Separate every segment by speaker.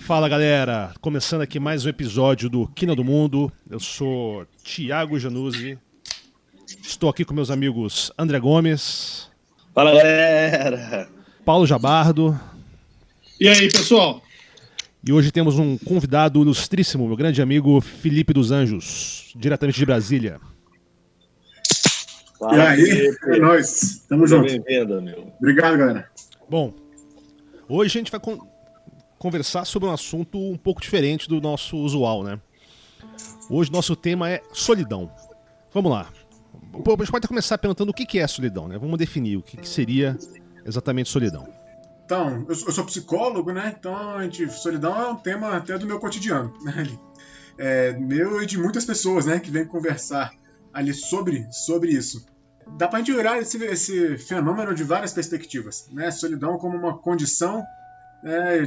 Speaker 1: Fala galera, começando aqui mais um episódio do Quina do Mundo. Eu sou Thiago Januzzi, estou aqui com meus amigos André Gomes.
Speaker 2: Fala galera!
Speaker 1: Paulo Jabardo.
Speaker 3: E aí pessoal?
Speaker 1: E hoje temos um convidado ilustríssimo, meu grande amigo Felipe dos Anjos, diretamente de Brasília.
Speaker 2: Fala,
Speaker 3: e aí,
Speaker 2: Felipe.
Speaker 3: é nóis, tamo junto.
Speaker 2: Bem-vindo, meu.
Speaker 3: Obrigado, galera.
Speaker 1: Bom, hoje a gente vai conversar sobre um assunto um pouco diferente do nosso usual, né? Hoje nosso tema é solidão. Vamos lá. A gente pode começar perguntando o que é solidão, né? Vamos definir o que seria exatamente solidão.
Speaker 3: Então, eu sou psicólogo, né? Então, solidão é um tema até do meu cotidiano, né? Meu e de muitas pessoas, né? Que vêm conversar ali sobre isso. Dá pra gente olhar esse fenômeno de várias perspectivas, né? Solidão como uma condição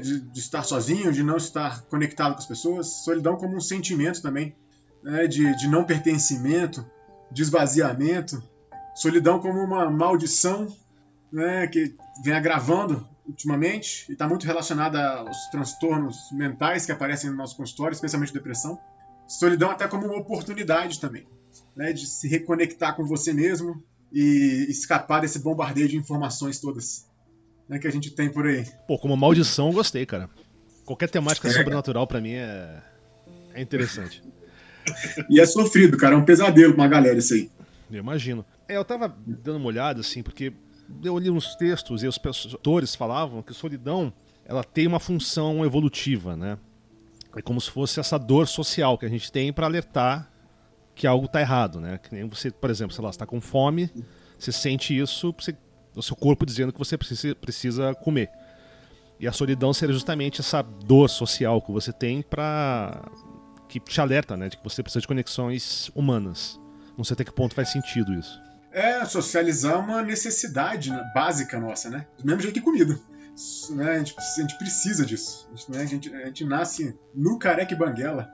Speaker 3: de estar sozinho, de não estar conectado com as pessoas. Solidão como um sentimento também, né? De não pertencimento, de esvaziamento. Solidão como uma maldição, né? Que vem agravando ultimamente e está muito relacionada aos transtornos mentais que aparecem no nosso consultório, especialmente depressão. Solidão até como uma oportunidade também, né? De se reconectar com você mesmo e escapar desse bombardeio de informações todas, né, que a gente tem por aí.
Speaker 1: Pô, como maldição eu gostei, cara. Qualquer temática sobrenatural pra mim é interessante.
Speaker 3: E é sofrido, cara, é um pesadelo pra uma galera isso aí.
Speaker 1: Eu imagino. Eu tava dando uma olhada, assim, porque eu li uns textos e os autores falavam que solidão, ela tem uma função evolutiva, né? É como se fosse essa dor social que a gente tem pra alertar que algo tá errado, né? Que nem você, por exemplo, sei lá, você tá com fome, você sente isso, o seu corpo dizendo que você precisa comer. E a solidão seria justamente essa dor social que você tem que te alerta, né? De que você precisa de conexões humanas. Não sei até que ponto faz sentido isso.
Speaker 3: Socializar é uma necessidade, né, básica nossa, né? Do mesmo jeito que comida. Né? A gente precisa disso. A gente nasce nu, careca e banguela,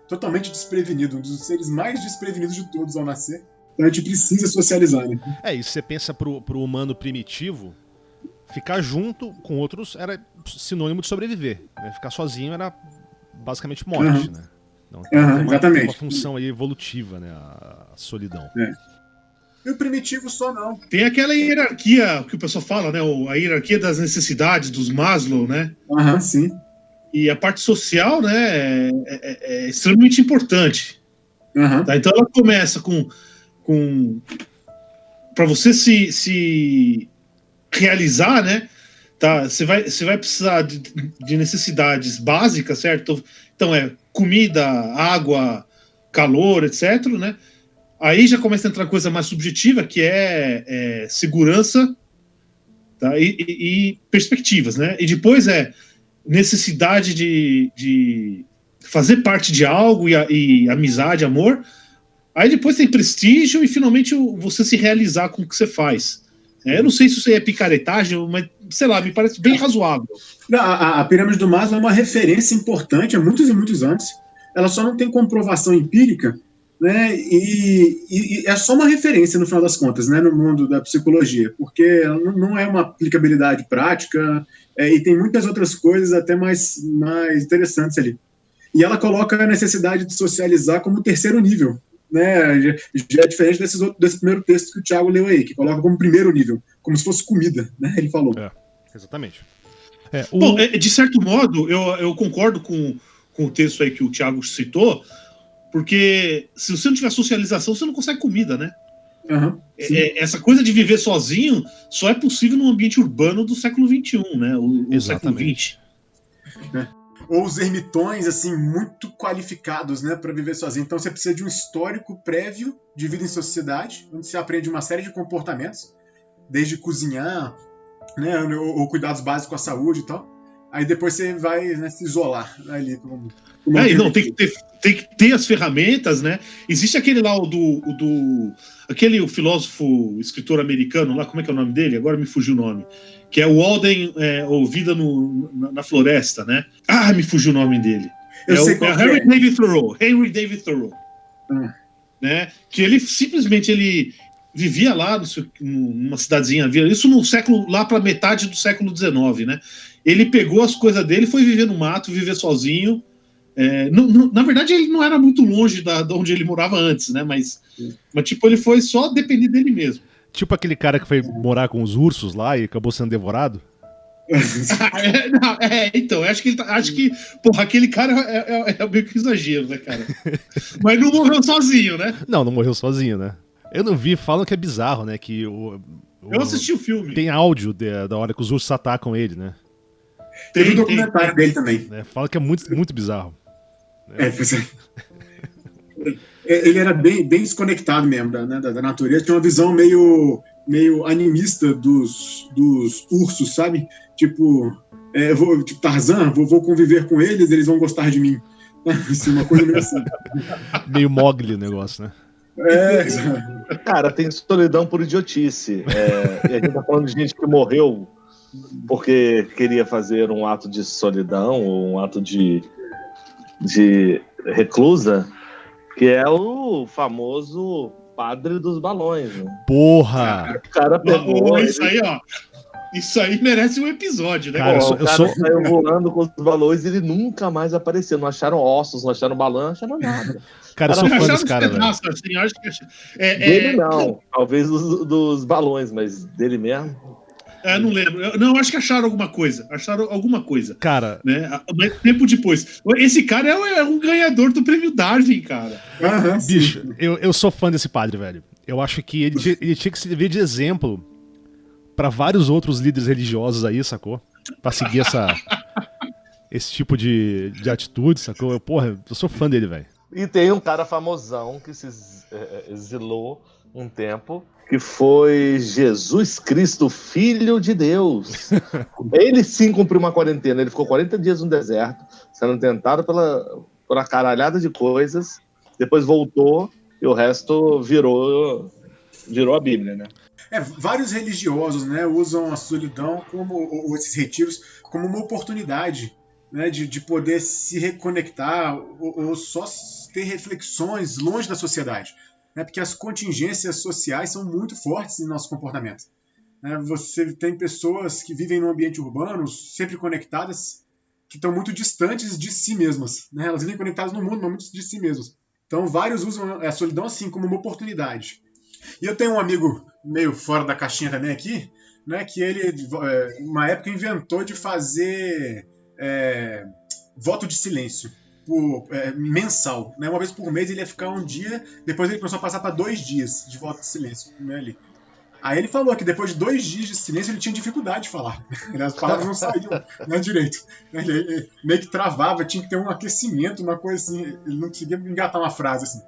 Speaker 3: totalmente desprevenido, um dos seres mais desprevenidos de todos ao nascer. Então a gente precisa socializar, né?
Speaker 1: E se você pensa pro humano primitivo, ficar junto com outros era sinônimo de sobreviver, né? Ficar sozinho era basicamente morte, né? Então, tem uma função aí evolutiva, né? A solidão.
Speaker 3: E o primitivo só não.
Speaker 4: Tem aquela hierarquia que o pessoal fala, né? A hierarquia das necessidades, dos Maslow, né?
Speaker 3: Sim.
Speaker 4: E a parte social, né, é extremamente importante. Tá? Então ela começa com para você se realizar, né? Tá? Você vai precisar de necessidades básicas, certo? Então comida, água, calor, etc., né? Aí já começa a entrar coisa mais subjetiva, que é segurança, tá? E perspectivas, né? E depois necessidade de fazer parte de algo e amizade, amor. Aí depois tem prestígio e finalmente você se realizar com o que você faz. Eu não sei se isso aí é picaretagem, mas sei lá, me parece bem razoável.
Speaker 3: A pirâmide do Maslow é uma referência importante há muitos e muitos anos. Ela só não tem comprovação empírica, né? E é só uma referência no final das contas, né? No mundo da psicologia, porque ela não é uma aplicabilidade prática. E tem muitas outras coisas até mais interessantes ali. E ela coloca a necessidade de socializar como terceiro nível, né? Já é diferente desse primeiro texto que o Thiago leu aí, que coloca como primeiro nível, como se fosse comida, né? Ele falou.
Speaker 1: Exatamente.
Speaker 4: Bom, de certo modo, eu concordo com o texto aí que o Thiago citou, porque se você não tiver socialização, você não consegue comida, né? Essa coisa de viver sozinho só é possível num ambiente urbano do século XXI, né? O século XX.
Speaker 3: Ou os ermitões, assim, muito qualificados, né, para viver sozinho. Então você precisa de um histórico prévio de vida em sociedade, onde você aprende uma série de comportamentos, desde cozinhar, né, ou cuidados básicos com a saúde e tal. Aí depois você vai, né, se isolar ali.
Speaker 4: Tem que ter as ferramentas, né? Existe aquele lá, o filósofo, escritor americano lá, como é que é o nome dele? Agora me fugiu o nome. Que é o Walden, ou Vida na Floresta, né? Me fugiu o nome dele. Henry David Thoreau. Né? Que ele simplesmente vivia lá numa cidadezinha, isso no século, lá para metade do século XIX, né? Ele pegou as coisas dele, foi viver no mato, viver sozinho. Na verdade, ele não era muito longe de onde ele morava antes, né? Mas tipo, ele foi só depender dele mesmo.
Speaker 1: Tipo aquele cara que foi morar com os ursos lá e acabou sendo devorado?
Speaker 4: Então, acho que, porra, aquele cara é meio que exagero, né, cara? Mas não morreu sozinho, né?
Speaker 1: Não morreu sozinho, né? Eu não vi, falam que é bizarro, né? Que eu
Speaker 4: assisti o filme.
Speaker 1: Tem áudio da hora que os ursos atacam ele, né?
Speaker 3: Teve um documentário dele também.
Speaker 1: Fala que é muito, muito bizarro.
Speaker 3: Pois é. Ele era bem desconectado mesmo da natureza, tinha uma visão meio animista dos ursos, sabe? Tipo, tipo Tarzan, vou conviver com eles vão gostar de mim. Assim, uma coisa meio assim.
Speaker 1: Meio Mowgli o negócio, né?
Speaker 2: Cara, tem solidão por idiotice. E a gente tá falando de gente que morreu porque queria fazer um ato de solidão ou um ato de reclusa, que é o famoso padre dos balões. Né?
Speaker 1: Porra!
Speaker 2: O cara pegou.
Speaker 4: Isso aí merece um episódio, né?
Speaker 2: Cara, o cara saiu voando com os balões e ele nunca mais apareceu. Não acharam ossos, não acharam balão, não acharam nada.
Speaker 1: Cara, eu sou fã desse cara, velho.
Speaker 4: Assim,
Speaker 2: dele não, talvez dos balões, mas dele mesmo.
Speaker 4: Não lembro. Não, acho que acharam alguma coisa.
Speaker 1: Cara.
Speaker 4: Né? Mas tempo depois. Esse cara é um ganhador do prêmio Darwin, cara.
Speaker 1: Bicho, eu sou fã desse padre, velho. Eu acho que ele tinha que servir de exemplo pra vários outros líderes religiosos aí, sacou? Pra seguir esse tipo de atitude, sacou? Porra, eu sou fã dele, velho.
Speaker 2: E tem um cara famosão que se exilou um tempo, que foi Jesus Cristo, Filho de Deus. Ele sim cumpriu uma quarentena, ele ficou 40 dias no deserto, sendo tentado por uma caralhada de coisas, depois voltou e o resto virou a Bíblia, né?
Speaker 3: Vários religiosos, né, usam a solidão ou esses retiros como uma oportunidade, né, de poder se reconectar ou só ter reflexões longe da sociedade. Né, porque as contingências sociais são muito fortes em nosso comportamento. Né, você tem pessoas que vivem num ambiente urbano, sempre conectadas, que estão muito distantes de si mesmas. Né, elas vivem conectadas no mundo, mas muito de si mesmas. Então, vários usam a solidão assim como uma oportunidade. E eu tenho um amigo meio fora da caixinha também aqui, né, que ele, uma época, inventou de fazer voto de silêncio mensal. Né, uma vez por mês ele ia ficar um dia, depois ele começou a passar para 2 dias de voto de silêncio. Né, ali. Aí ele falou que depois de 2 dias de silêncio ele tinha dificuldade de falar. As palavras não saíam, né, direito. Ele meio que travava, tinha que ter um aquecimento, uma coisa assim. Ele não conseguia engatar uma frase assim.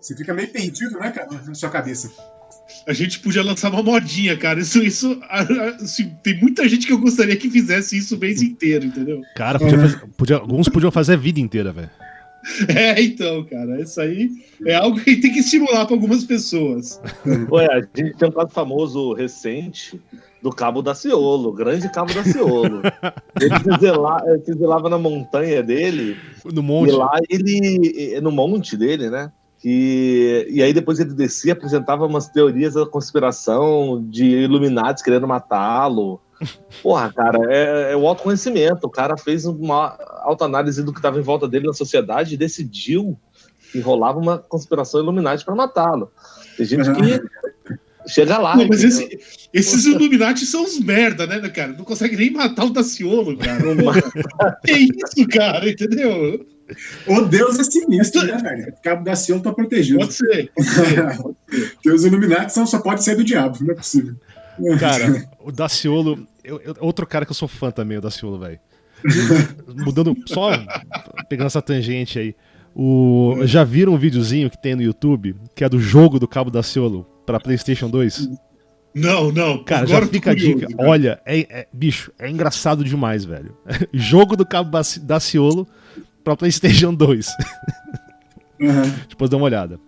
Speaker 3: Você fica meio perdido, né, cara, na sua cabeça.
Speaker 4: A gente podia lançar uma modinha, cara. Isso assim, tem muita gente que eu gostaria que fizesse isso o mês inteiro, entendeu?
Speaker 1: Cara, alguns podiam fazer a vida inteira, velho.
Speaker 4: Então, cara, isso aí é algo que tem que estimular para algumas pessoas.
Speaker 2: A gente tem um caso famoso recente do Cabo Daciolo, o grande Cabo Daciolo. Ele se zelava na montanha dele.
Speaker 1: No monte.
Speaker 2: E lá no monte dele, né? E aí depois ele descia, apresentava umas teorias da conspiração de Illuminati querendo matá-lo. Porra, cara, é o autoconhecimento. O cara fez uma autoanálise do que estava em volta dele na sociedade e decidiu que rolava uma conspiração Illuminati para matá-lo. Tem gente que chega lá.
Speaker 4: Não, mas esses Illuminati são uns merda, né, cara? Não consegue nem matar o Daciolo, cara. Que isso, cara, entendeu?
Speaker 3: O Deus é sinistro, né, velho? O Cabo Daciolo tá protegido.
Speaker 4: Pode ser.
Speaker 3: Porque os Illuminati só pode ser do diabo, não é possível.
Speaker 1: Cara, o Daciolo, outro cara que eu sou fã também, o Daciolo, velho. Mudando, só pegando essa tangente aí. Já viram um videozinho que tem no YouTube, que é do jogo do Cabo Daciolo pra PlayStation 2?
Speaker 4: Não.
Speaker 1: Cara,
Speaker 4: agora
Speaker 1: já fica a dica. Cara. Olha, bicho, é engraçado demais, velho. Jogo do Cabo Daciolo pra PlayStation 2. Depois dá uma olhada.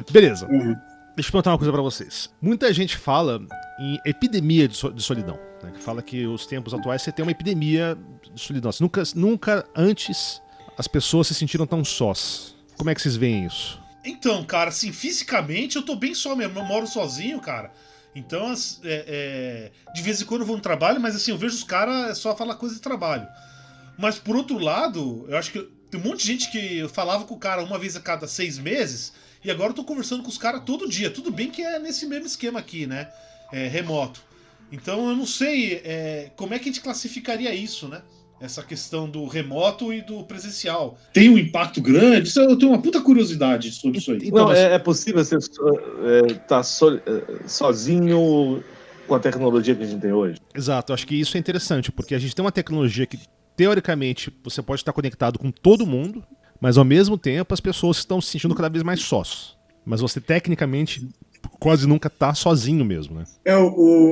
Speaker 1: Beleza. Deixa eu perguntar uma coisa pra vocês. Muita gente fala em epidemia de solidão. Né? Que fala que os tempos atuais você tem uma epidemia de solidão. Nunca antes as pessoas se sentiram tão sós. Como é que vocês veem isso?
Speaker 4: Então, cara, assim, fisicamente eu tô bem só mesmo. Eu moro sozinho, cara. Então, de vez em quando eu vou no trabalho, mas assim, eu vejo os caras só falar coisa de trabalho. Mas por outro lado, eu acho que tem um monte de gente que eu falava com o cara uma vez a cada 6 meses, e agora eu tô conversando com os caras todo dia. Tudo bem que é nesse mesmo esquema aqui, né? Remoto. Então eu não sei como é que a gente classificaria isso, né? Essa questão do remoto e do presencial. Tem um impacto grande? Eu tenho uma puta curiosidade sobre isso aí.
Speaker 2: Então, é possível você estar sozinho com a tecnologia que a gente tem hoje?
Speaker 1: Exato, acho que isso é interessante, porque a gente tem uma tecnologia que, teoricamente, você pode estar conectado com todo mundo, mas ao mesmo tempo as pessoas estão se sentindo cada vez mais sós. Mas você, tecnicamente, quase nunca está sozinho mesmo, né?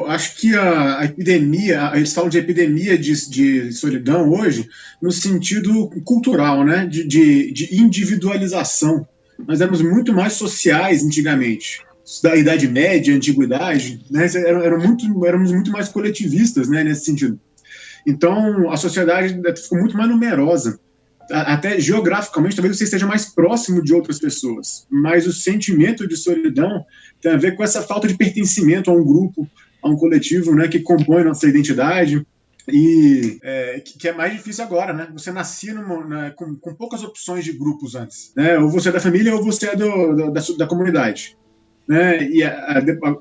Speaker 3: Acho que a epidemia, eles falam de epidemia de solidão hoje, no sentido cultural, né? De individualização. Nós éramos muito mais sociais antigamente. Da Idade Média, Antiguidade, né? Éramos muito mais coletivistas, né? Nesse sentido. Então, a sociedade ficou muito mais numerosa. Até geograficamente, talvez você esteja mais próximo de outras pessoas, mas o sentimento de solidão tem a ver com essa falta de pertencimento a um grupo, a um coletivo, né, que compõe nossa identidade, e que é mais difícil agora, né? Você nascia com poucas opções de grupos antes, né? Ou você é da família ou você é da comunidade, né? E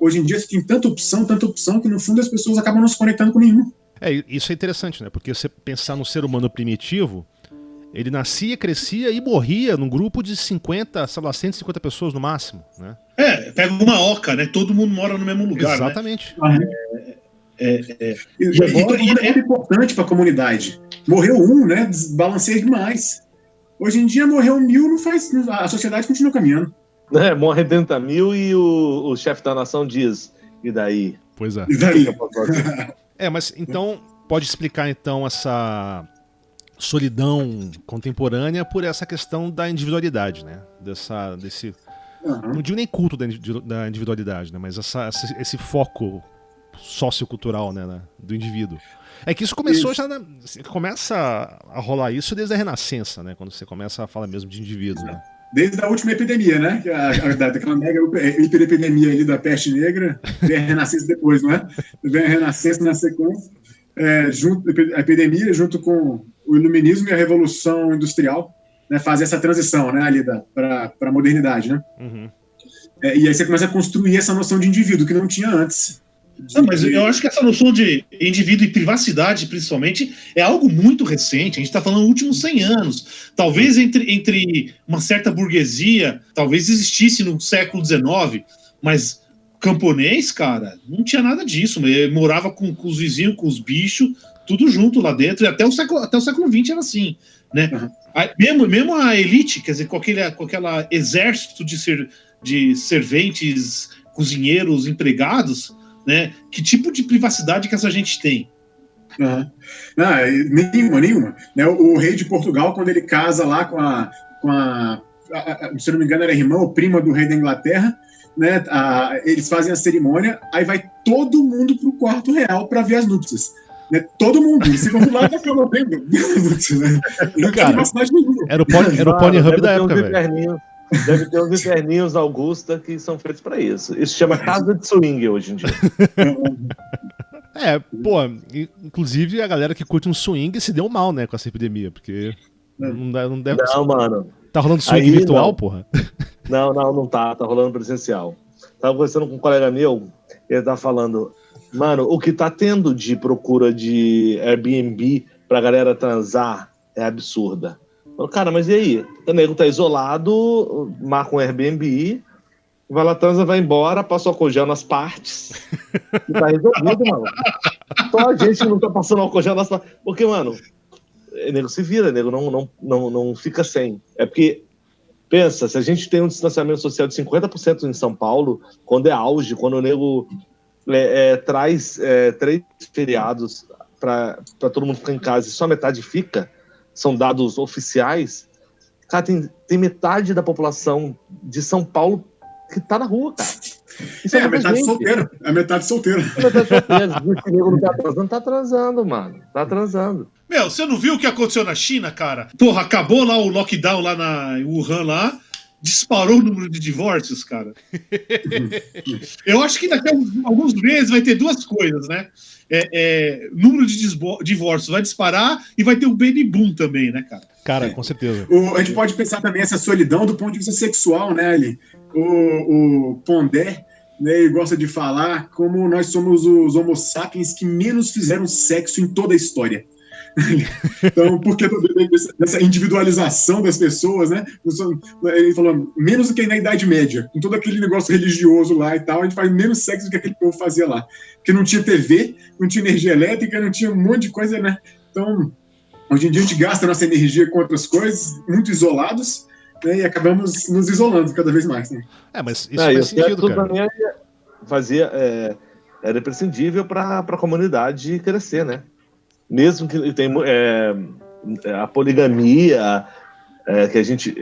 Speaker 3: hoje em dia você tem tanta opção que no fundo as pessoas acabam não se conectando com nenhum.
Speaker 1: Isso é interessante, né? Porque você pensar no ser humano primitivo, ele nascia, crescia e morria num grupo de 50, sei lá, 150 pessoas no máximo, né?
Speaker 4: Pega uma oca, né? Todo mundo mora no mesmo lugar,
Speaker 1: exatamente.
Speaker 4: Né?
Speaker 3: E todo mundo é muito importante para a comunidade. Morreu um, né? Desbalanceia demais. Hoje em dia, morreu 1000, não faz. A sociedade continua caminhando.
Speaker 2: Morre 30.000 e o chefe da nação diz, e daí?
Speaker 1: Pois é.
Speaker 3: E daí?
Speaker 1: Mas então, pode explicar então essa solidão contemporânea por essa questão da individualidade, né? Desse não digo nem culto da individualidade, né? Mas esse foco sociocultural, né, do indivíduo. É que isso começou começa a rolar isso desde a Renascença, né? Quando você começa a falar mesmo de indivíduo, né?
Speaker 3: Desde a última epidemia, né? Daquela mega hiperepidemia ali da peste negra, vem a Renascença depois, não é? Vem a Renascença na sequência, a epidemia junto com o iluminismo e a revolução industrial, né? Fazer essa transição, né, ali para a modernidade, né?
Speaker 1: Uhum.
Speaker 3: E aí você começa a construir essa noção de indivíduo que não tinha antes.
Speaker 4: Não, mas eu acho que essa noção de indivíduo e privacidade, principalmente, é algo muito recente. A gente está falando dos últimos 100 anos. Talvez entre uma certa burguesia, talvez existisse no século XIX, mas camponês, cara, não tinha nada disso. Ele morava com os vizinhos, com os bichos, tudo junto lá dentro. E até o século XX era assim, né? Uhum. Mesmo a elite, quer dizer, com aquele exército de serventes, cozinheiros, empregados, né? Que tipo de privacidade que essa gente tem?
Speaker 3: Uhum. Nenhuma. Né? O rei de Portugal, quando ele casa lá com a se não me engano, era irmã ou prima do rei da Inglaterra, né? Eles fazem a cerimônia, aí vai todo mundo pro quarto real para ver as núpcias. Né? Todo mundo. Eles ficam do lado da cama vendo as núpcias. Né? Não tinha privacidade nenhuma.
Speaker 1: Era o Pornhub da época, velho.
Speaker 2: Deve ter uns inferninhos da Augusta que são feitos pra isso. Isso chama casa de swing hoje em dia.
Speaker 1: Inclusive a galera que curte um swing se deu mal, né, com essa epidemia, porque não deve...
Speaker 2: Não, mano.
Speaker 1: Tá rolando swing
Speaker 2: aí,
Speaker 1: virtual,
Speaker 2: não.
Speaker 1: Porra?
Speaker 2: Não tá rolando presencial. Tava conversando com um colega meu, ele tá falando, mano, o que tá tendo de procura de Airbnb pra galera transar é absurda. Cara, mas e aí? O nego tá isolado, marca um Airbnb, vai lá, transa, vai embora, passa álcool gel nas partes e tá resolvido, mano. Só a gente não tá passando álcool gel nas partes. Porque, mano, o nego se vira, o nego não fica sem. É porque, pensa, se a gente tem um distanciamento social de 50% em São Paulo, quando é auge, quando o nego traz 3 feriados pra todo mundo ficar em casa e só metade fica, são dados oficiais, cara, tem metade da população de São Paulo que tá na rua, cara. Isso
Speaker 3: a metade solteira. A metade solteira.
Speaker 2: Esse nego não tá atrasando, tá atrasando, mano. Tá atrasando.
Speaker 4: Meu, você não viu o que aconteceu na China, cara? Porra, acabou lá o lockdown lá na Wuhan lá, disparou o número de divórcios, cara. Eu acho que daqui a alguns meses vai ter duas coisas, né? Número de divórcios vai disparar e vai ter um baby boom também, né, cara?
Speaker 1: Cara, com certeza.
Speaker 3: A gente pode pensar também essa solidão do ponto de vista sexual, né, Ali? O Pondé, né, ele gosta de falar como nós somos os homo sapiens que menos fizeram sexo em toda a história. Então, porque dessa individualização das pessoas, né? Ele falou, menos do que na Idade Média, com todo aquele negócio religioso lá e tal, a gente faz menos sexo do que aquele povo fazia lá. Porque não tinha TV, não tinha energia elétrica, não tinha um monte de coisa, né? Então, hoje em dia a gente gasta a nossa energia com outras coisas, muito isolados, né? E acabamos nos isolando cada vez mais, né?
Speaker 1: Mas isso faz sentido, cara.
Speaker 2: Também era imprescindível para a comunidade crescer, né? Mesmo que tem a poligamia, que a gente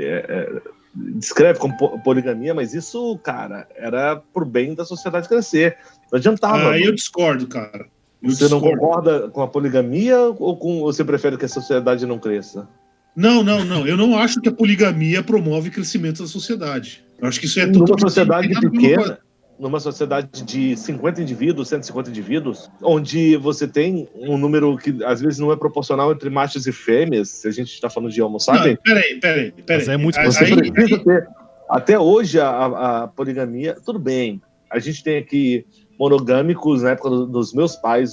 Speaker 2: descreve como poligamia, mas isso, cara, era por bem da sociedade crescer. Não adiantava.
Speaker 4: Eu discordo, cara.
Speaker 2: Você não concorda com a poligamia ou você prefere que a sociedade não cresça?
Speaker 4: Não. Eu não acho que a poligamia promove o crescimento da sociedade. Eu acho que isso é totalmente...
Speaker 2: Numa sociedade pequena, numa sociedade de 50 indivíduos, 150 indivíduos, onde você tem um número que às vezes não é proporcional entre machos e fêmeas, se a gente está falando de homo sapiens.
Speaker 4: Peraí.
Speaker 1: Mas é muito
Speaker 2: você precisa ter. Até hoje, a poligamia, tudo bem. A gente tem aqui monogâmicos na época dos meus pais.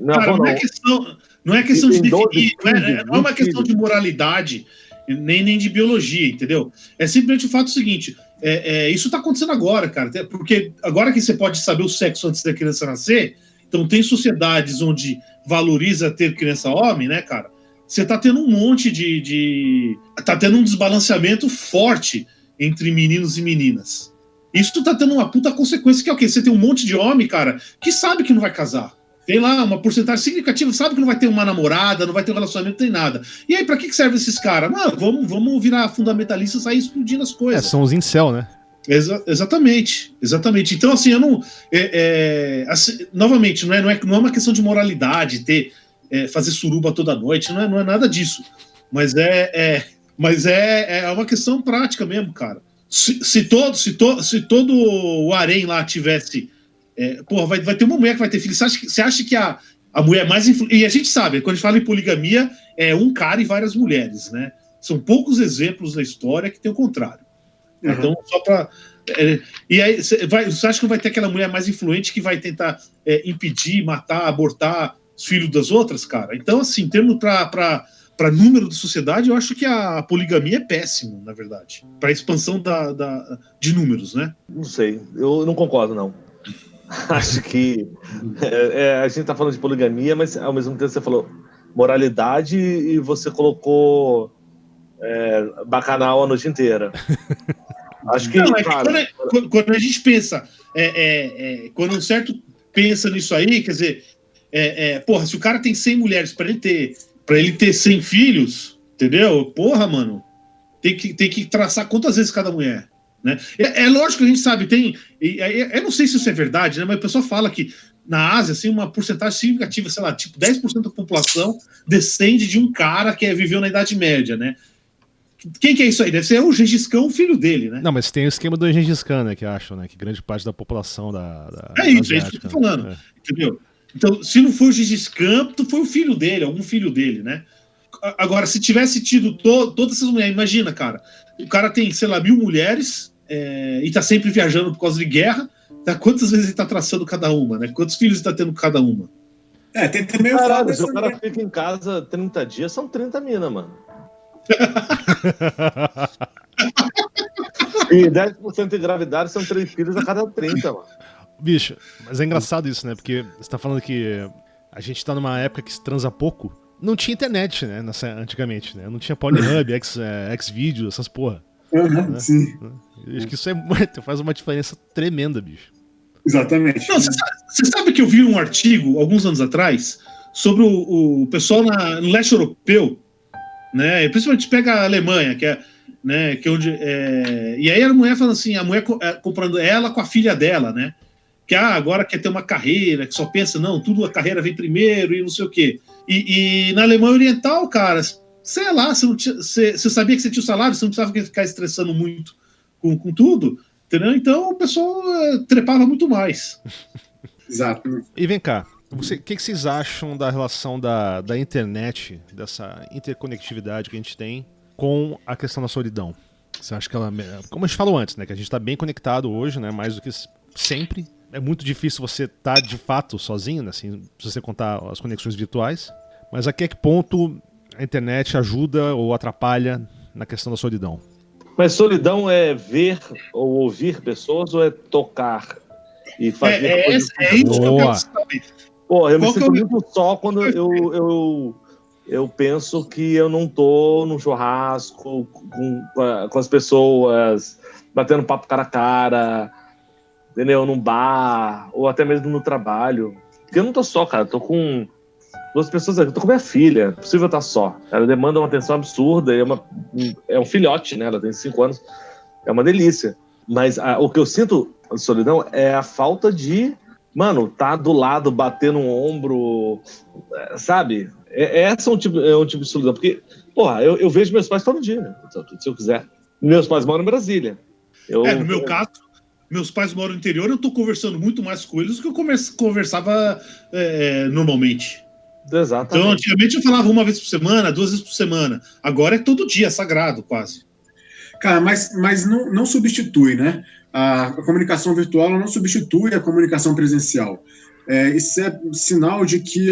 Speaker 4: Não é questão de definir, não é uma questão de moralidade, nem de biologia, entendeu? É simplesmente o fato seguinte. Isso tá acontecendo agora, cara, porque agora que você pode saber o sexo antes da criança nascer, então tem sociedades onde valoriza ter criança homem, né, cara? Você tá tendo um monte tá tendo um desbalanceamento forte entre meninos e meninas. Isso tá tendo uma puta consequência, que é o quê? Você tem um monte de homem, cara, que sabe que não vai casar. Tem lá uma porcentagem significativa, sabe que não vai ter uma namorada, não vai ter um relacionamento, não tem nada. E aí, pra que serve esses caras? Vamos virar fundamentalistas e sair explodindo as coisas.
Speaker 1: São os incel, né?
Speaker 4: Exatamente. Então, assim, eu não... novamente, não é uma questão de moralidade, fazer suruba toda noite, não é nada disso. Mas é uma questão prática mesmo, cara. Se todo o harém lá tivesse... vai ter uma mulher que vai ter filho. Você acha que a mulher mais influente... E a gente sabe, quando a gente fala em poligamia, é um cara e várias mulheres, né? São poucos exemplos na história que tem o contrário. Uhum. Então, só para... e aí, você acha que vai ter aquela mulher mais influente que vai tentar impedir, matar, abortar os filhos das outras, cara? Então, assim, em termos para número de sociedade, eu acho que a poligamia é péssimo, na verdade. Para a expansão de números, né?
Speaker 2: Não sei, eu não concordo, não. Acho que a gente tá falando de poligamia, mas ao mesmo tempo você falou moralidade e você colocou bacanal a noite inteira. Acho que,
Speaker 4: quando a gente pensa, quando um certo pensa nisso aí, quer dizer, se o cara tem 100 mulheres para ele ter 100 filhos, entendeu? Porra, mano, tem que traçar quantas vezes cada mulher. Né? Lógico que a gente sabe, eu não sei se isso é verdade, né, mas a pessoa fala que na Ásia, assim, uma porcentagem significativa, sei lá, tipo 10% da população descende de um cara que viveu na Idade Média, né? Quem que é isso aí? Deve ser o Gengis Khan, o filho dele, né?
Speaker 1: Não, mas tem o esquema do Gengis Khan, né, que acham, né, que grande parte da população
Speaker 4: é isso que eu tô falando, entendeu? Então, se não foi o Gengis Khan, foi o filho dele, algum filho dele, né? Agora, se tivesse tido todas essas mulheres, imagina, cara, o cara tem, sei lá, 1000 mulheres, e tá sempre viajando por causa de guerra, tá? Quantas vezes ele tá traçando cada uma, né? Quantos filhos ele tá tendo cada uma?
Speaker 3: Tem também o
Speaker 2: fato se o cara fica em casa 30 dias, são 30 minas, mano. E 10% de gravidade são 3 filhos a cada 30, mano.
Speaker 1: Bicho, mas é engraçado isso, né? Porque você tá falando que a gente tá numa época que se transa pouco. Não tinha internet, né? Antigamente, né? Não tinha Pornhub, Xvideos, essas porra.
Speaker 3: Né? Sim.
Speaker 1: Acho que isso faz uma diferença tremenda, bicho.
Speaker 3: Exatamente.
Speaker 4: Você sabe que eu vi um artigo, alguns anos atrás, sobre o pessoal no leste europeu, né? Principalmente pega a Alemanha, que é onde... E aí a mulher falando assim, a mulher comprando ela com a filha dela, né? Que agora quer ter uma carreira, que só pensa, não, tudo a carreira vem primeiro e não sei o quê. E na Alemanha Oriental, cara, sei lá, você sabia que você tinha o salário, você não precisava ficar estressando muito com tudo, entendeu? Então o pessoal trepava muito mais.
Speaker 3: Exato.
Speaker 1: E vem cá, o que vocês acham da relação da internet, dessa interconectividade que a gente tem com a questão da solidão? Você acha que ela, como a gente falou antes, né, que a gente está bem conectado hoje, né, mais do que sempre. É muito difícil você estar de fato sozinho, né, assim, se você contar as conexões virtuais. Mas até que ponto a internet ajuda ou atrapalha na questão da solidão?
Speaker 2: Mas solidão é ver ou ouvir pessoas ou é tocar e fazer coisas?
Speaker 4: É isso que eu quero saber.
Speaker 2: Pô, eu me
Speaker 4: Qual que
Speaker 2: sinto
Speaker 4: é o-
Speaker 2: muito só quando eu penso que eu não tô num churrasco com as pessoas, batendo papo cara a cara, entendeu? Num bar, ou até mesmo no trabalho. Porque eu não tô só, cara, eu tô com duas pessoas aqui, eu tô com minha filha, é possível estar só. Ela demanda uma atenção absurda, e é um filhote, né? Ela tem 5 anos, é uma delícia. Mas o que eu sinto de solidão é a falta de, mano, tá do lado, bater no ombro, sabe? Essa é um tipo de solidão. Porque, porra, eu vejo meus pais todo dia, né? Se eu quiser. Meus pais moram em Brasília.
Speaker 4: No meu caso, meus pais moram no interior, eu tô conversando muito mais com eles do que eu conversava normalmente.
Speaker 2: Exatamente.
Speaker 4: Então, antigamente eu falava uma vez por semana, 2 vezes por semana. Agora é todo dia, é sagrado, quase.
Speaker 3: Cara, mas não substitui, né? A comunicação virtual não substitui a comunicação presencial. Isso é sinal de que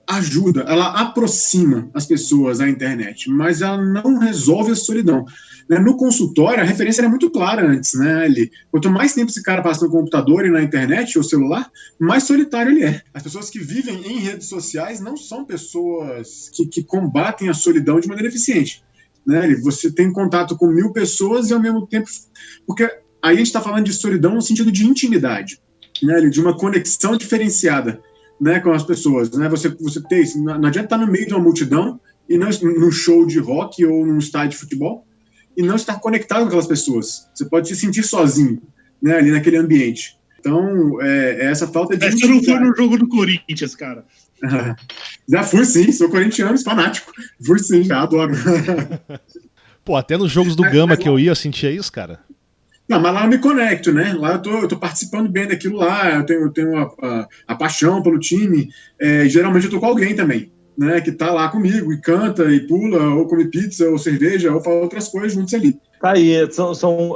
Speaker 3: ajuda, ela aproxima as pessoas à internet, mas ela não resolve a solidão. No consultório, a referência era muito clara antes, né, Ali? Quanto mais tempo esse cara passa no computador e na internet ou celular, mais solitário ele é. As pessoas que vivem em redes sociais não são pessoas que combatem a solidão de maneira eficiente. Né? Você tem contato com 1000 pessoas e ao mesmo tempo... Porque aí a gente está falando de solidão no sentido de intimidade, né? De uma conexão diferenciada, né, com as pessoas. Né? Você tem... Não adianta estar no meio de uma multidão e não num show de rock ou num estádio de futebol e não estar conectado com aquelas pessoas. Você pode se sentir sozinho, né, ali naquele ambiente. Então, essa falta de
Speaker 4: intimidade. Você não foi no jogo do Corinthians, cara.
Speaker 3: Já fui, sim. Sou corintiano, fanático. Fui, sim, já adoro.
Speaker 1: Pô, até nos jogos do Gama que eu ia, eu sentia isso, cara.
Speaker 3: Não, mas lá eu me conecto, né? Lá eu tô participando bem daquilo lá, eu tenho a paixão pelo time. Geralmente eu tô com alguém também, né? Que tá lá comigo e canta e pula, ou come pizza, ou cerveja, ou fala outras coisas juntos ali.
Speaker 2: Tá aí,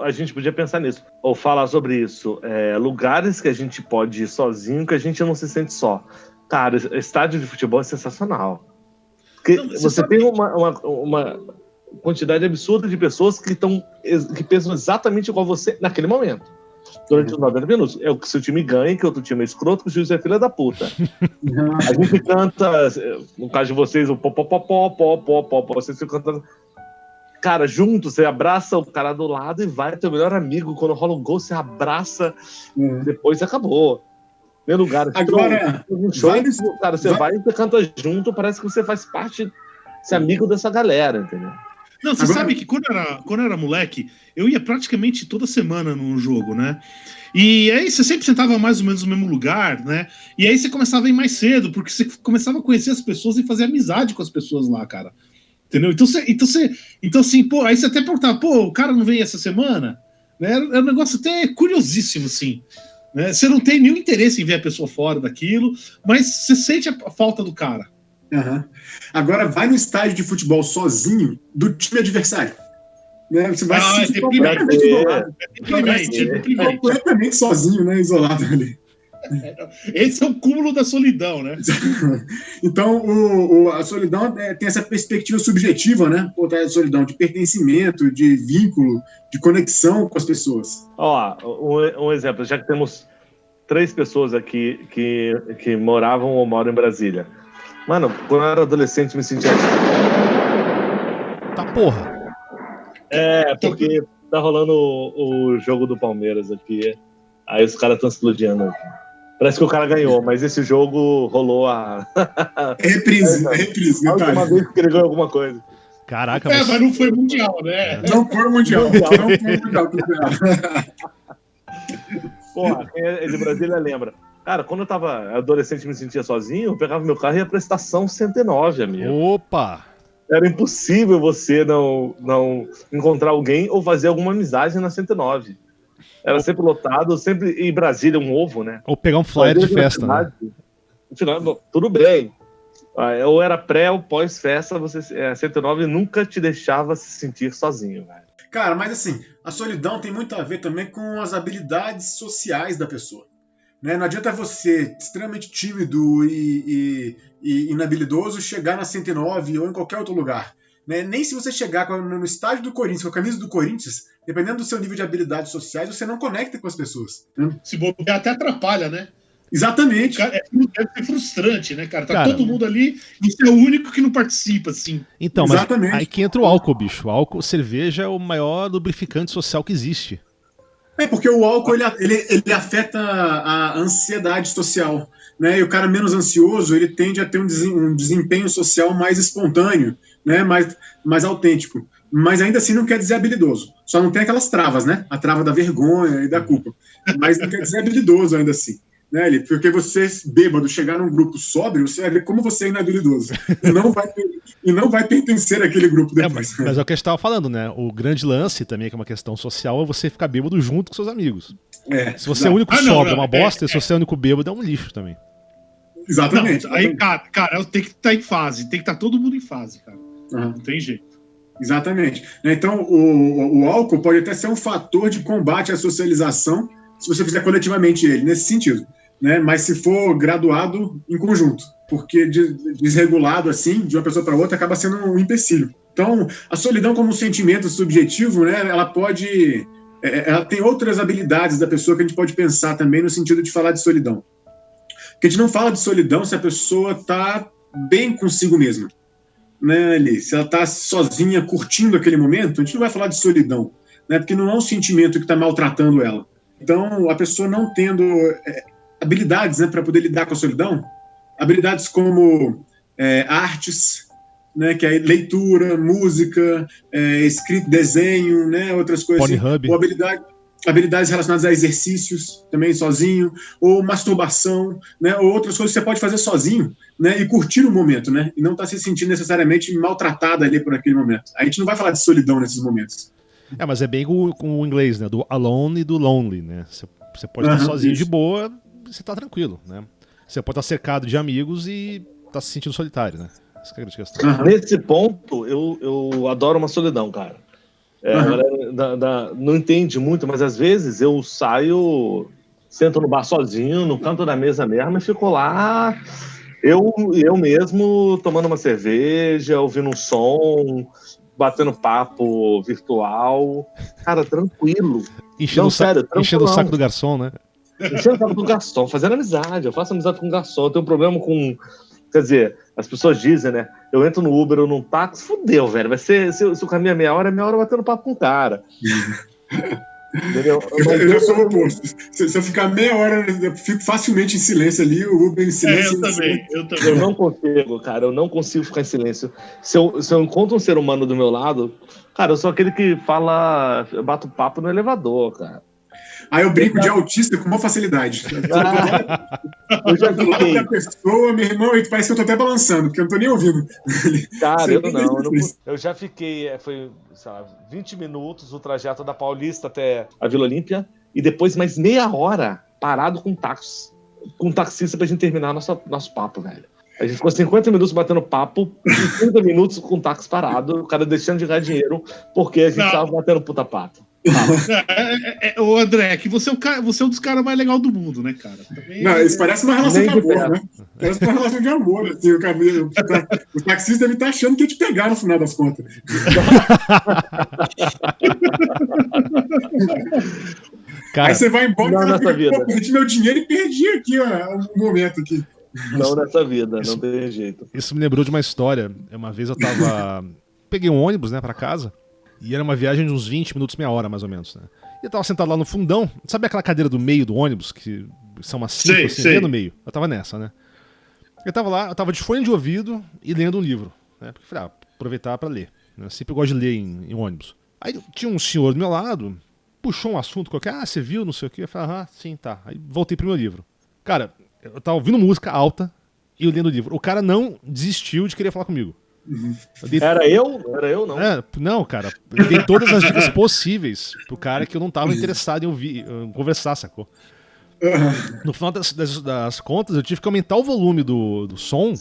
Speaker 2: a gente podia pensar nisso, ou falar sobre isso. Lugares que a gente pode ir sozinho, que a gente não se sente só. Cara, estádio de futebol é sensacional. Porque você tem uma quantidade absurda de pessoas que pensam exatamente igual você naquele momento. Durante os 90 minutos. É o que seu time ganha, que outro time é escroto, que o juiz é filha da puta. A gente canta, no caso de vocês, o pó, vocês ficam cantando. Cara, junto, você abraça o cara do lado e vai teu melhor amigo. Quando rola um gol, você abraça, depois acabou. Meu lugar.
Speaker 3: Agora,
Speaker 2: cara, você vai e você canta junto, parece que você faz parte, você é amigo dessa galera, entendeu?
Speaker 4: Não, você sabe que quando eu era moleque, eu ia praticamente toda semana num jogo, né? E aí você sempre sentava mais ou menos no mesmo lugar, né? E aí você começava a ir mais cedo, porque você começava a conhecer as pessoas e fazer amizade com as pessoas lá, cara. Entendeu? Então assim, pô, aí você até perguntava, pô, o cara não veio essa semana? Né? Era um negócio até curiosíssimo, assim. Né? Você não tem nenhum interesse em ver a pessoa fora daquilo, mas você sente a falta do cara.
Speaker 3: Uhum. Agora vai no estádio de futebol sozinho do time adversário. Né? Você vai se sentir completamente isolado. Completamente sozinho, né? Isolado ali.
Speaker 4: Esse é o cúmulo da solidão, né?
Speaker 3: Então, a solidão tem essa perspectiva subjetiva, né? A solidão de pertencimento, de vínculo, de conexão com as pessoas.
Speaker 2: Ó, um exemplo, já que temos 3 pessoas aqui que moravam ou moram em Brasília. Mano, quando eu era adolescente, me sentia...
Speaker 1: Tá porra.
Speaker 2: Porque tá rolando o jogo do Palmeiras aqui. Aí os caras estão explodindo. Parece que o cara ganhou, mas esse jogo rolou a...
Speaker 3: reprise.
Speaker 2: A última vez que ele ganhou alguma coisa.
Speaker 1: Caraca,
Speaker 4: mas não foi mundial, né?
Speaker 3: Não foi mundial.
Speaker 2: Porra, quem é de Brasília lembra. Cara, quando eu tava adolescente e me sentia sozinho, eu pegava meu carro e ia pra estação 109, amigo.
Speaker 1: Opa!
Speaker 2: era impossível você não encontrar alguém ou fazer alguma amizade na 109. Era sempre lotado, sempre em Brasília, um ovo, né?
Speaker 1: Ou pegar um flyer de festa, né?
Speaker 2: No final, tudo bem. Ou era pré ou pós-festa, a 109 nunca te deixava se sentir sozinho, velho.
Speaker 3: Cara, mas assim, a solidão tem muito a ver também com as habilidades sociais da pessoa. Né? Não adianta você, extremamente tímido e inabilidoso, chegar na 109 ou em qualquer outro lugar. Né? Nem se você chegar no estádio do Corinthians, com a camisa do Corinthians, dependendo do seu nível de habilidades sociais, você não conecta com as pessoas. Né?
Speaker 4: Se bobear, até atrapalha, né?
Speaker 3: Exatamente.
Speaker 4: Cara, deve ser frustrante, né, cara? Tá todo mundo ali e você é o único que não participa, assim.
Speaker 1: Então, mas aí que entra o álcool, bicho. O álcool, cerveja é o maior lubrificante social que existe.
Speaker 3: Porque o álcool ele afeta a ansiedade social, né? E o cara menos ansioso ele tende a ter um desempenho social mais espontâneo, né? Mais autêntico. Mas ainda assim não quer dizer habilidoso. Só não tem aquelas travas, né? A trava da vergonha e da culpa. Mas não quer dizer habilidoso ainda assim. Né, porque você, bêbado, chegar num grupo sóbrio, você vai ver como você é inabilidoso. E não vai pertencer àquele grupo depois.
Speaker 1: Mas é o que a gente estava falando, né? O grande lance também, que é uma questão social, é você ficar bêbado junto com seus amigos. Se você é o único sóbrio, é uma bosta, e se você é o único bêbado, é um lixo também.
Speaker 3: Exatamente.
Speaker 4: Não, aí, cara, tem que estar em fase, tem que estar todo mundo em fase, cara. Não tem jeito.
Speaker 3: Exatamente. Então, o álcool pode até ser um fator de combate à socialização, se você fizer coletivamente ele, nesse sentido. Né? Mas se for graduado em conjunto, porque desregulado assim, de uma pessoa para outra, acaba sendo um empecilho. Então, a solidão como um sentimento subjetivo, né, ela tem outras habilidades da pessoa que a gente pode pensar também no sentido de falar de solidão. Porque a gente não fala de solidão se a pessoa está bem consigo mesma. Né, ali, se ela está sozinha, curtindo aquele momento, a gente não vai falar de solidão, né, porque não é um sentimento que está maltratando ela. Então, a pessoa não tendo habilidades, né, para poder lidar com a solidão, habilidades como artes, né, que é leitura, música, escrita, desenho, né, outras coisas assim, ou habilidades relacionadas a exercícios, também sozinho, ou masturbação, né, ou outras coisas que você pode fazer sozinho, né, e curtir o momento, né, e não estar se sentindo necessariamente maltratado ali por aquele momento. A gente não vai falar de solidão nesses momentos.
Speaker 1: Mas é bem com o inglês, né, do alone e do lonely, né, você pode estar sozinho de boa, você tá tranquilo, né? Você pode estar cercado de amigos e tá se sentindo solitário, né? Essa é a grande questão.
Speaker 2: Nesse ponto, eu adoro uma solidão, cara. Não entende muito, mas às vezes eu saio, sento no bar sozinho, no canto da mesa mesmo, e fico lá, eu mesmo tomando uma cerveja, ouvindo um som, batendo papo virtual. Cara, tranquilo.
Speaker 1: Enchendo o saco do garçom, né?
Speaker 2: Enchendo o saco do garçom, fazendo amizade. Eu faço amizade com o garçom. Eu tenho um problema com... Quer dizer, as pessoas dizem, né? Eu entro no Uber ou num táxi, fudeu, velho. Vai ser... Se o caminho é meia hora batendo papo com o cara. Entendeu?
Speaker 3: Eu já sou o oposto. Se eu ficar meia hora, eu fico facilmente em silêncio ali, o Uber em silêncio.
Speaker 4: Eu também.
Speaker 2: Eu não consigo, cara. Eu não consigo ficar em silêncio. Se eu encontro um ser humano do meu lado, cara, eu sou aquele que fala... Eu bato papo no elevador, cara.
Speaker 3: Aí eu brinco de autista com uma facilidade. Eu já do lado da pessoa, meu irmão, parece que eu tô até balançando, porque eu não tô nem ouvindo.
Speaker 2: Cara, eu já fiquei, foi, sei lá, 20 minutos o trajeto da Paulista até a Vila Olímpia, e depois mais meia hora parado com um taxista pra gente terminar nosso papo, velho. A gente ficou 50 minutos batendo papo, e 30 minutos com o táxi parado, o cara deixando de ganhar dinheiro, porque a gente tava batendo puta papo.
Speaker 4: Ô André, que você é um dos caras mais legais do mundo, né, cara? Também...
Speaker 3: Não, isso parece uma relação de amor, né? Parece uma relação de amor, assim, o taxista deve estar achando que ia te pegar no final das contas.
Speaker 1: Cara,
Speaker 3: aí você vai embora
Speaker 2: e fala,
Speaker 3: pô, perdi meu dinheiro e perdi aqui, ó, um momento aqui.
Speaker 2: Não nessa vida, não tem jeito.
Speaker 1: Isso me lembrou de uma história. Uma vez eu tava... Peguei um ônibus, né, pra casa. E era uma viagem de uns 20 minutos, meia hora, mais ou menos, né? E eu tava sentado lá no fundão. Sabe aquela cadeira do meio do ônibus? Que são umas 5, assim, bem no meio. Eu tava nessa, né? Eu tava lá, eu tava de fone de ouvido e lendo um livro, né? Porque eu falei, aproveitar pra ler. Eu sempre gosto de ler em ônibus. Aí tinha um senhor do meu lado, puxou um assunto qualquer. Você viu, não sei o quê? Eu falei, sim, tá. Aí voltei pro meu livro. Cara, eu tava ouvindo música alta e eu lendo o livro. O cara não desistiu de querer falar comigo. Eu dei-
Speaker 2: Era eu? Era eu, não.
Speaker 1: não, cara. Eu dei todas as dicas possíveis pro cara que eu não tava interessado em ouvir, em conversar, sacou? No final das contas, eu tive que aumentar o volume do som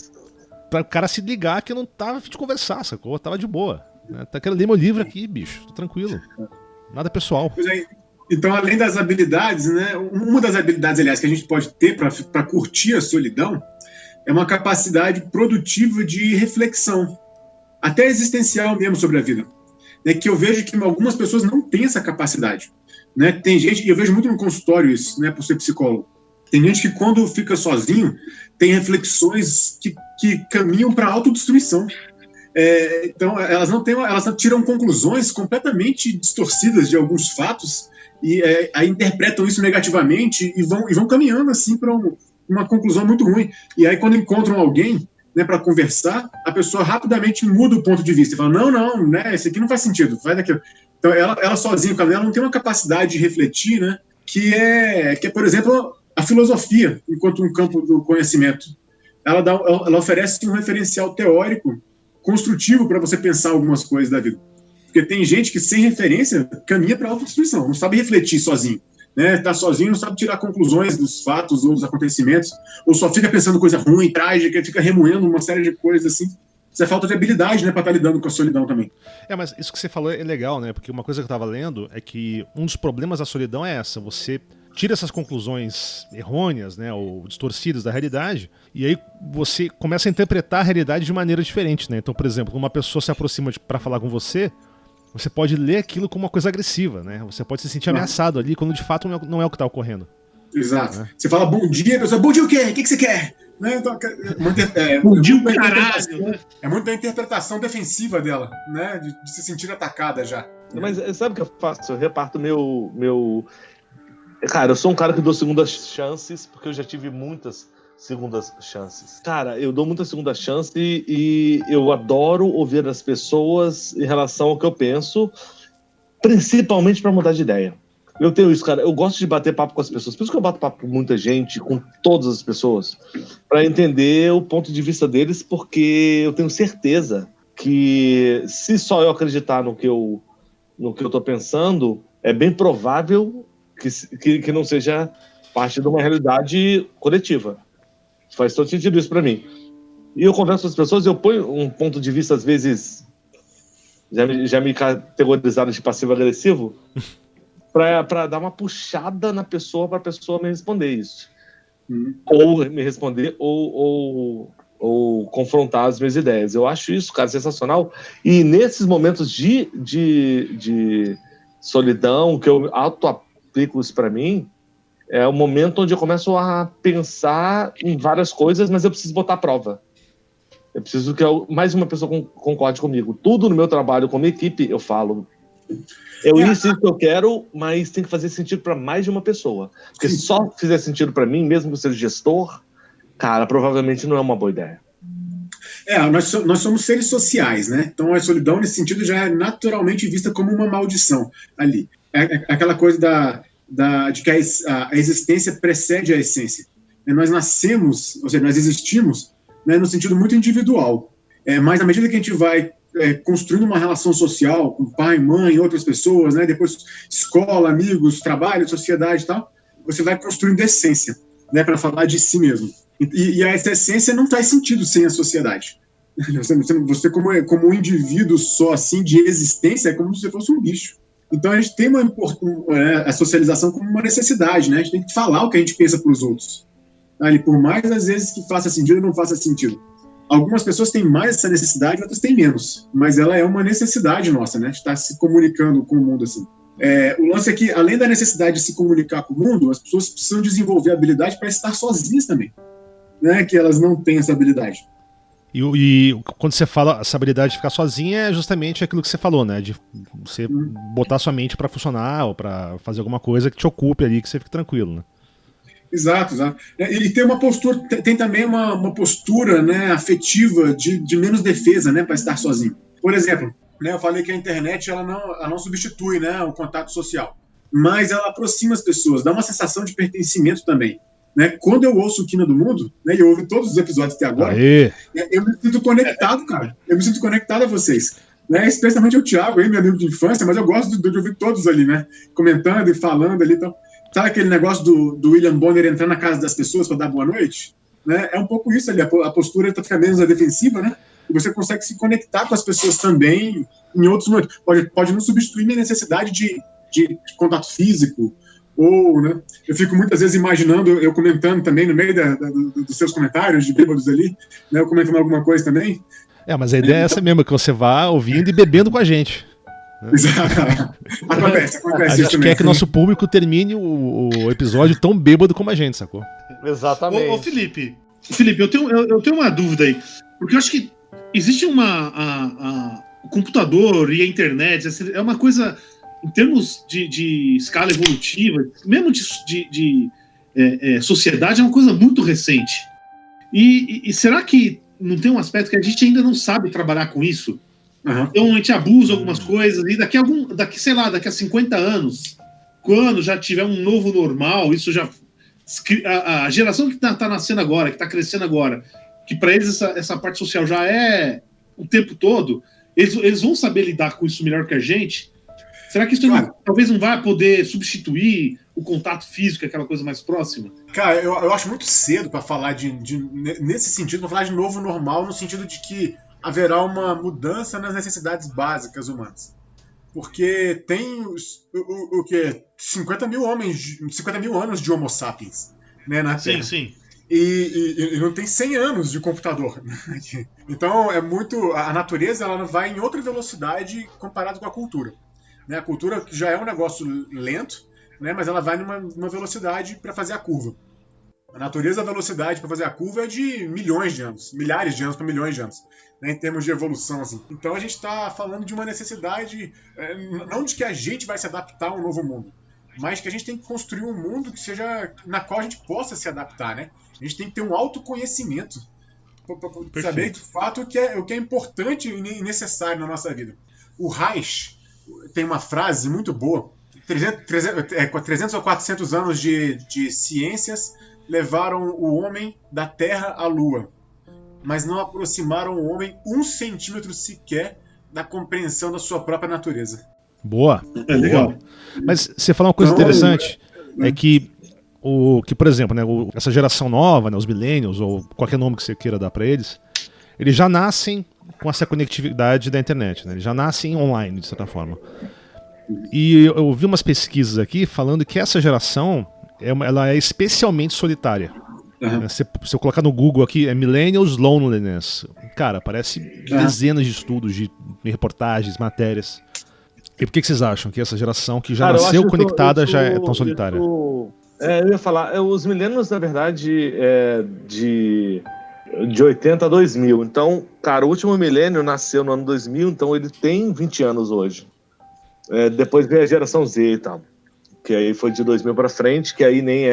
Speaker 1: pra o cara se ligar que eu não tava a fim de conversar, sacou? Eu tava de boa. Né? Tá querendo ler meu livro aqui, bicho. Tô tranquilo. Nada pessoal.
Speaker 3: Pois é, então, além das habilidades, né, uma das habilidades, aliás, que a gente pode ter para curtir a solidão é uma capacidade produtiva de reflexão, até existencial mesmo sobre a vida. Né, que eu vejo que algumas pessoas não têm essa capacidade. Né? Tem gente, e eu vejo muito no consultório isso, né, por ser psicólogo. Tem gente que quando fica sozinho tem reflexões que caminham para a autodestruição. Então, elas tiram conclusões completamente distorcidas de alguns fatos e aí interpretam isso negativamente e vão caminhando assim para uma conclusão muito ruim. E aí, quando encontram alguém, né, para conversar, a pessoa rapidamente muda o ponto de vista e fala: não, né, esse aqui não faz sentido, faz daquilo. Então, ela sozinha, ela não tem uma capacidade de refletir, né, que é, por exemplo, a filosofia, enquanto um campo do conhecimento. Ela oferece um referencial teórico construtivo para você pensar algumas coisas da vida. Porque tem gente que, sem referência, caminha para a autodestruição, não sabe refletir sozinho. Né? Tá sozinho, não sabe tirar conclusões dos fatos ou dos acontecimentos, ou só fica pensando coisa ruim, trágica, fica remoendo uma série de coisas assim. Isso é falta de habilidade, né, para estar lidando com a solidão também.
Speaker 1: Mas isso que você falou é legal, né? Porque uma coisa que eu tava lendo é que um dos problemas da solidão é essa. Você tira essas conclusões errôneas, né, ou distorcidas da realidade, e aí você começa a interpretar a realidade de maneira diferente, né? Então, por exemplo, quando uma pessoa se aproxima para falar com você pode ler aquilo como uma coisa agressiva, né? Você pode se sentir ameaçado ali, quando de fato não é o que está ocorrendo.
Speaker 3: Exato. Né? Você fala bom dia, a pessoa, bom dia o quê? O que você quer? Né? Então,
Speaker 4: bom dia o caralho!
Speaker 3: É muito da interpretação defensiva dela, né? De se sentir atacada já.
Speaker 2: Mas sabe o que eu faço? Eu reparto meu... Cara, eu sou um cara que dou segundas chances, porque eu já tive muitas segundas chances. Cara, eu dou muitas segundas chances e eu adoro ouvir as pessoas em relação ao que eu penso, principalmente para mudar de ideia. Eu tenho isso, cara. Eu gosto de bater papo com as pessoas. Por isso que eu bato papo com muita gente, com todas as pessoas, para entender o ponto de vista deles, porque eu tenho certeza que se só eu acreditar no que eu tô pensando, é bem provável que não seja parte de uma realidade coletiva. Faz todo sentido isso para mim. E eu converso com as pessoas, eu ponho um ponto de vista, às vezes, já me categorizaram de passivo-agressivo, para dar uma puxada na pessoa, para a pessoa me responder isso. Ou me responder, ou confrontar as minhas ideias. Eu acho isso, cara, sensacional. E nesses momentos de solidão, que eu auto-aplico isso para mim, é o momento onde eu começo a pensar em várias coisas, mas eu preciso botar à prova. Eu preciso que mais uma pessoa concorde comigo. Tudo no meu trabalho como equipe, eu falo. Isso que eu quero, mas tem que fazer sentido para mais de uma pessoa. Porque se só fizer sentido para mim, mesmo que eu seja gestor, cara, provavelmente não é uma boa ideia.
Speaker 3: Nós somos seres sociais, né? Então a solidão, nesse sentido, já é naturalmente vista como uma maldição ali. É aquela coisa de que a existência precede a essência. Nós nascemos, ou seja, nós existimos, né, no sentido muito individual. Mas à medida que a gente vai construindo uma relação social com pai, mãe, outras pessoas, né, depois escola, amigos, trabalho, sociedade e tal, você vai construindo essência, né, para falar de si mesmo. E essa essência não faz sentido sem a sociedade. Você como um indivíduo só assim de existência é como se você fosse um bicho. Então a gente tem a socialização como uma necessidade, né? A gente tem que falar o que a gente pensa para os outros. Por mais às vezes que faça sentido ou não faça sentido. Algumas pessoas têm mais essa necessidade, outras têm menos. Mas ela é uma necessidade nossa, né? De estar se comunicando com o mundo assim. O lance é que, além da necessidade de se comunicar com o mundo, as pessoas precisam desenvolver a habilidade para estar sozinhas também. Né? Que elas não têm essa habilidade.
Speaker 1: E quando você fala essa habilidade de ficar sozinha, é justamente aquilo que você falou, né? De você botar sua mente para funcionar ou para fazer alguma coisa que te ocupe ali, que você fique tranquilo, né?
Speaker 3: Exato. E tem uma postura, tem também uma postura, né, afetiva de menos defesa, né, para estar sozinho. Por exemplo, né, eu falei que a internet ela não substitui, né, o contato social, mas ela aproxima as pessoas, dá uma sensação de pertencimento também. né? Quando eu ouço o Quina do Mundo, né, e eu ouvi todos os episódios até agora, eu me sinto conectado, cara. Eu me sinto conectado a vocês. Né? Especialmente o Thiago, meu amigo de infância, mas eu gosto de ouvir todos ali, né? Comentando e falando ali. Então, sabe aquele negócio do William Bonner entrar na casa das pessoas para dar boa noite? Né? É um pouco isso ali, a postura está ficando menos defensiva, né? E você consegue se conectar com as pessoas também em outros momentos. Pode não substituir minha necessidade de contato físico, ou, né? Eu fico muitas vezes imaginando, eu comentando também no meio dos seus comentários de bêbados ali, né? Eu comentando alguma coisa também.
Speaker 1: Mas a ideia é essa mesmo, que você vá ouvindo e bebendo com a gente.
Speaker 3: Exato. Acontece
Speaker 1: a gente quer que nosso público termine o episódio tão bêbado como a gente, sacou?
Speaker 2: Exatamente.
Speaker 4: Ô Felipe, eu tenho uma dúvida aí. Porque eu acho que existe o computador e a internet, é uma coisa, em termos de escala evolutiva, mesmo de sociedade, é uma coisa muito recente. E será que não tem um aspecto que a gente ainda não sabe trabalhar com isso?
Speaker 3: Uhum.
Speaker 4: Então a gente abusa algumas coisas e daqui a 50 anos, quando já tiver um novo normal, isso já... A geração que tá nascendo agora, que tá crescendo agora, que para eles essa parte social já é o tempo todo, eles vão saber lidar com isso melhor que a gente? Será que isso talvez não vai poder substituir o contato físico, aquela coisa mais próxima?
Speaker 3: Cara, eu acho muito cedo para falar nesse sentido, para falar de novo normal, no sentido de que haverá uma mudança nas necessidades básicas humanas. Porque tem o que? 50 mil anos de Homo sapiens, né, na Terra.
Speaker 4: Sim.
Speaker 3: E não tem 100 anos de computador. Então, a natureza ela vai em outra velocidade comparado com a cultura. Né? A cultura já é um negócio lento, né, mas ela vai numa velocidade para fazer a curva. A natureza, a velocidade para fazer a curva é de milhões de anos, milhares de anos para milhões de anos, né, em termos de evolução. Assim. Então a gente está falando de uma necessidade, não de que a gente vai se adaptar a um novo mundo, mas que a gente tem que construir um mundo que seja na qual a gente possa se adaptar. Né? A gente tem que ter um autoconhecimento para saber de fato o que é importante e necessário na nossa vida. O Reich tem uma frase muito boa: 300 ou 400 anos de ciências levaram o homem da Terra à Lua, mas não aproximaram o homem 1 centímetro sequer da compreensão da sua própria natureza.
Speaker 1: Boa.
Speaker 4: Legal.
Speaker 1: Mas você falou uma coisa interessante, é que por exemplo, né, essa geração nova, né, os millennials, ou qualquer nome que você queira dar para eles já nascem com essa conectividade da internet, né? Eles já nascem online, de certa forma. E eu vi umas pesquisas aqui falando que essa geração ela é especialmente solitária.
Speaker 3: Uhum.
Speaker 1: Se eu colocar no Google aqui, Millennials Loneliness. Cara, aparece dezenas de estudos, de reportagens, matérias. E por que vocês acham que essa geração que já nasceu conectada já é tão solitária?
Speaker 2: Eu ia falar, os millennials, na verdade, de 80 a 2000. Então, cara, o último milênio nasceu no ano 2000, então ele tem 20 anos hoje. Depois veio a geração Z e tal, que aí foi de 2000 para frente, que aí nem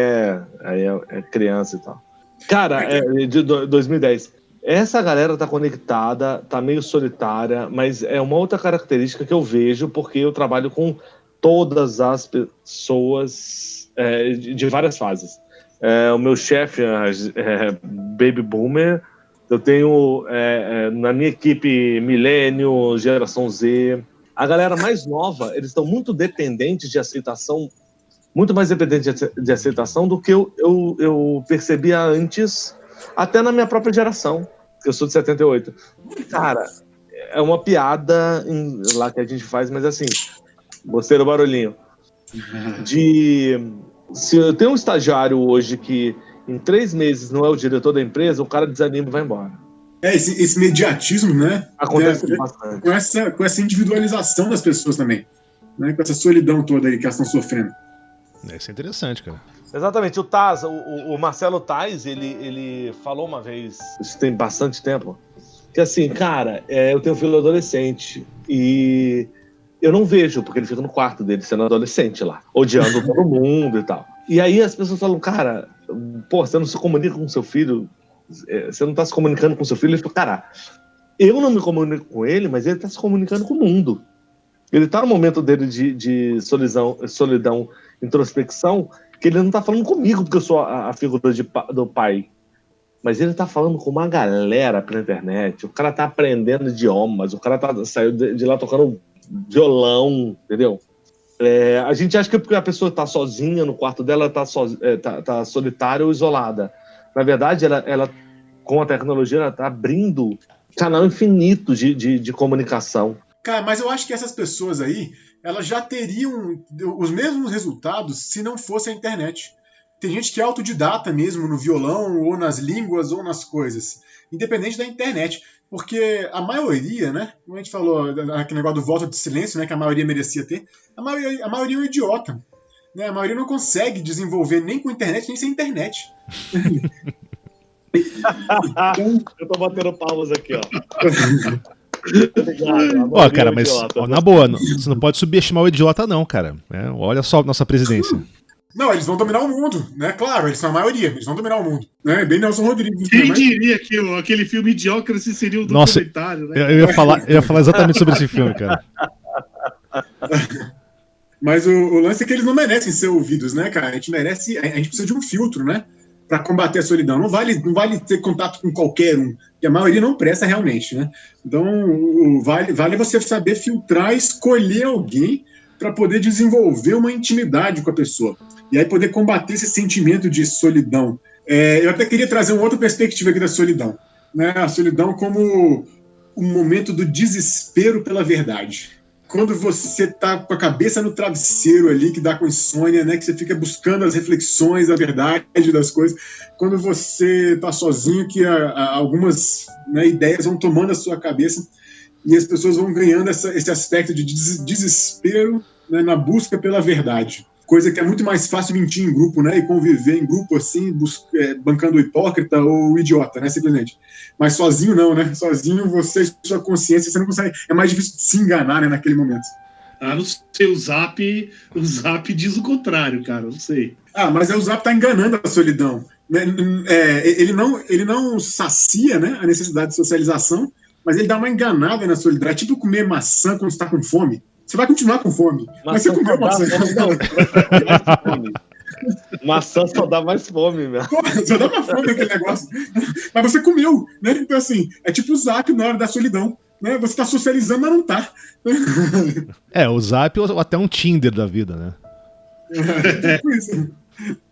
Speaker 2: aí é criança e tal. Cara, de 2010. Essa galera tá conectada, tá meio solitária, mas é uma outra característica que eu vejo, porque eu trabalho com todas as pessoas de várias fases. O meu chefe é Baby Boomer, eu tenho na minha equipe Milênio, Geração Z. A galera mais nova, eles estão muito dependentes de aceitação, muito mais dependentes de aceitação do que eu percebia antes, até na minha própria geração, que eu sou de 78. Cara, é uma piada lá que a gente faz, mas assim, gostei do barulhinho. Se eu tenho um estagiário hoje que em 3 meses não é o diretor da empresa, o cara desanima e vai embora.
Speaker 3: Esse mediatismo, né?
Speaker 2: Acontece bastante.
Speaker 3: Com essa individualização das pessoas também, né? Com essa solidão toda aí que elas estão sofrendo.
Speaker 1: Isso é interessante, cara.
Speaker 2: Exatamente. O Taz, o Marcelo Taz, ele falou uma vez, isso tem bastante tempo, que assim, cara, eu tenho um filho adolescente e eu não vejo, porque ele fica no quarto dele sendo adolescente lá, odiando todo mundo e tal. E aí as pessoas falam, cara, você não se comunica com seu filho, você não tá se comunicando com seu filho. Ele fala, cara, eu não me comunico com ele, mas ele tá se comunicando com o mundo. Ele tá no momento dele de solidão, introspecção, Porque ele não tá falando comigo, porque eu sou a figura do pai. Mas ele tá falando com uma galera pela internet. O cara tá aprendendo idiomas, o cara saiu de lá tocando violão, entendeu? A gente acha que porque a pessoa tá sozinha no quarto dela, tá solitária ou isolada. Na verdade, ela com a tecnologia, ela tá abrindo canal infinito de comunicação.
Speaker 3: Cara, mas eu acho que essas pessoas aí, elas já teriam os mesmos resultados se não fosse a internet. Tem gente que é autodidata mesmo no violão, ou nas línguas, ou nas coisas. Independente da internet. Porque a maioria, né? Como a gente falou, aquele negócio do voto de silêncio, né? Que a maioria merecia ter. A maioria é um idiota. Né? A maioria não consegue desenvolver nem com internet, nem sem internet.
Speaker 2: Eu tô batendo palmas aqui, ó.
Speaker 1: Ó, cara, mas ó, na boa, você não pode subestimar o idiota, não, cara. Olha só a nossa presidência.
Speaker 3: Não, eles vão dominar o mundo, né? Claro, eles são a maioria, eles vão dominar o mundo. Né? Bem Nelson Rodrigues.
Speaker 4: Quem diria que aquele filme Idiocracy seria um documentário, né?
Speaker 1: Eu ia falar exatamente sobre esse filme, cara.
Speaker 3: Mas o lance é que eles não merecem ser ouvidos, né, cara? A gente precisa de um filtro, né? Pra combater a solidão. Não vale ter contato com qualquer um, que a maioria não presta realmente, né? Então, vale você saber filtrar, escolher alguém para poder desenvolver uma intimidade com a pessoa. E aí poder combater esse sentimento de solidão. Eu até queria trazer uma outra perspectiva aqui da solidão. Né? A solidão como um momento do desespero pela verdade. Quando você tá com a cabeça no travesseiro ali, que dá com insônia, né? Que você fica buscando as reflexões, a verdade das coisas. Quando você tá sozinho, que algumas, né, ideias vão tomando a sua cabeça e as pessoas vão ganhando esse aspecto de desespero, né, na busca pela verdade. Coisa que é muito mais fácil mentir em grupo, né? E conviver em grupo assim, bancando o hipócrita ou o idiota, né? Simplesmente. Mas sozinho não, né? Sozinho você, sua consciência, você não consegue. É mais difícil de se enganar, né, naquele momento.
Speaker 4: Ah, não sei, o Zap diz o contrário, cara, não sei.
Speaker 3: Mas o Zap tá enganando a solidão. Ele não sacia, né, a necessidade de socialização, mas ele dá uma enganada na solidão. É tipo comer maçã quando você tá com fome. Você vai continuar com fome. Mas você comeu maçã.
Speaker 2: Maçã só dá mais fome, velho.
Speaker 3: Só dá mais fome aquele negócio. Mas você comeu, né? Então, assim, é tipo o Zap na hora da solidão. Né? Você tá socializando, mas não tá.
Speaker 1: O Zap ou até um Tinder da vida, né?
Speaker 3: Tipo isso.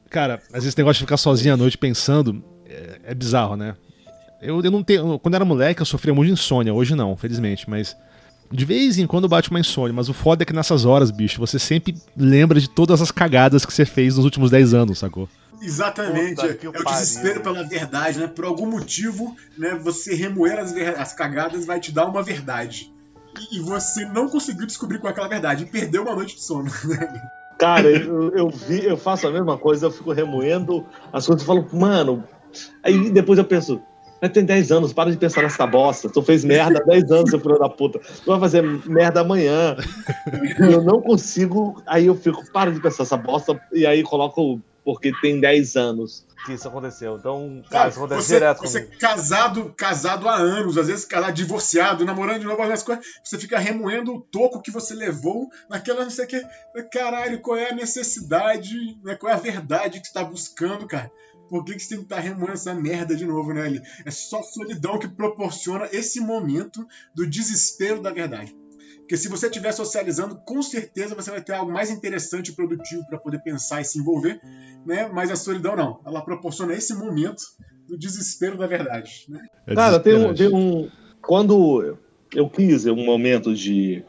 Speaker 1: Cara, às vezes esse negócio de ficar sozinho à noite pensando é bizarro, né? Eu não tenho. Quando eu era moleque, eu sofria muito de insônia. Hoje não, felizmente, mas. De vez em quando bate uma insônia, mas o foda é que nessas horas, bicho, você sempre lembra de todas as cagadas que você fez nos últimos 10 anos, sacou?
Speaker 3: Exatamente, é o desespero pela verdade, né? Por algum motivo, né, você remoer as cagadas vai te dar uma verdade. E você não conseguiu descobrir qual é aquela verdade, e perdeu uma noite de sono.
Speaker 2: Cara, eu faço a mesma coisa, eu fico remoendo as coisas e falo, mano... Aí depois eu penso... Tem 10 anos, para de pensar nessa bosta. Tu fez merda há 10 anos, seu filho da puta. Tu vai fazer merda amanhã. Eu não consigo. Aí eu fico, para de pensar essa bosta. E aí coloco, porque tem 10 anos que isso aconteceu. Então, cara, isso acontece direto comigo.
Speaker 3: Você casado há anos, às vezes casado, divorciado, namorando de novo, as coisas, você fica remoendo o toco que você levou naquela não sei o que. Caralho, qual é a necessidade, né? Qual é a verdade que você tá buscando, cara? Por que você tem que estar remoendo essa merda de novo, né, Ali? É só solidão que proporciona esse momento do desespero da verdade. Porque se você estiver socializando, com certeza você vai ter algo mais interessante e produtivo para poder pensar e se envolver, né? Mas a solidão não. Ela proporciona esse momento do desespero da verdade. Né?
Speaker 2: Cara, tem um... Quando eu quis um momento de...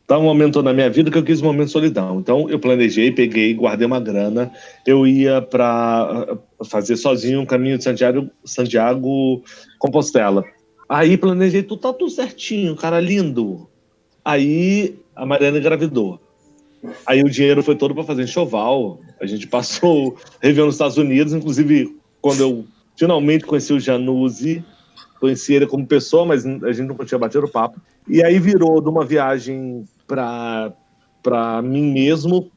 Speaker 2: Tá um momento na minha vida que eu quis um momento de solidão. Então eu planejei, peguei, guardei uma grana. Eu ia para fazer sozinho um caminho de Santiago Compostela. Aí planejei tudo, tá tudo certinho, cara, lindo. Aí a Mariana engravidou. Aí o dinheiro foi todo para fazer enxoval. A gente passou o Réveillon nos Estados Unidos. Inclusive, quando eu finalmente conheci o Januzzi, conheci ele como pessoa, mas a gente não tinha batido o papo. E aí virou de uma viagem para mim mesmo,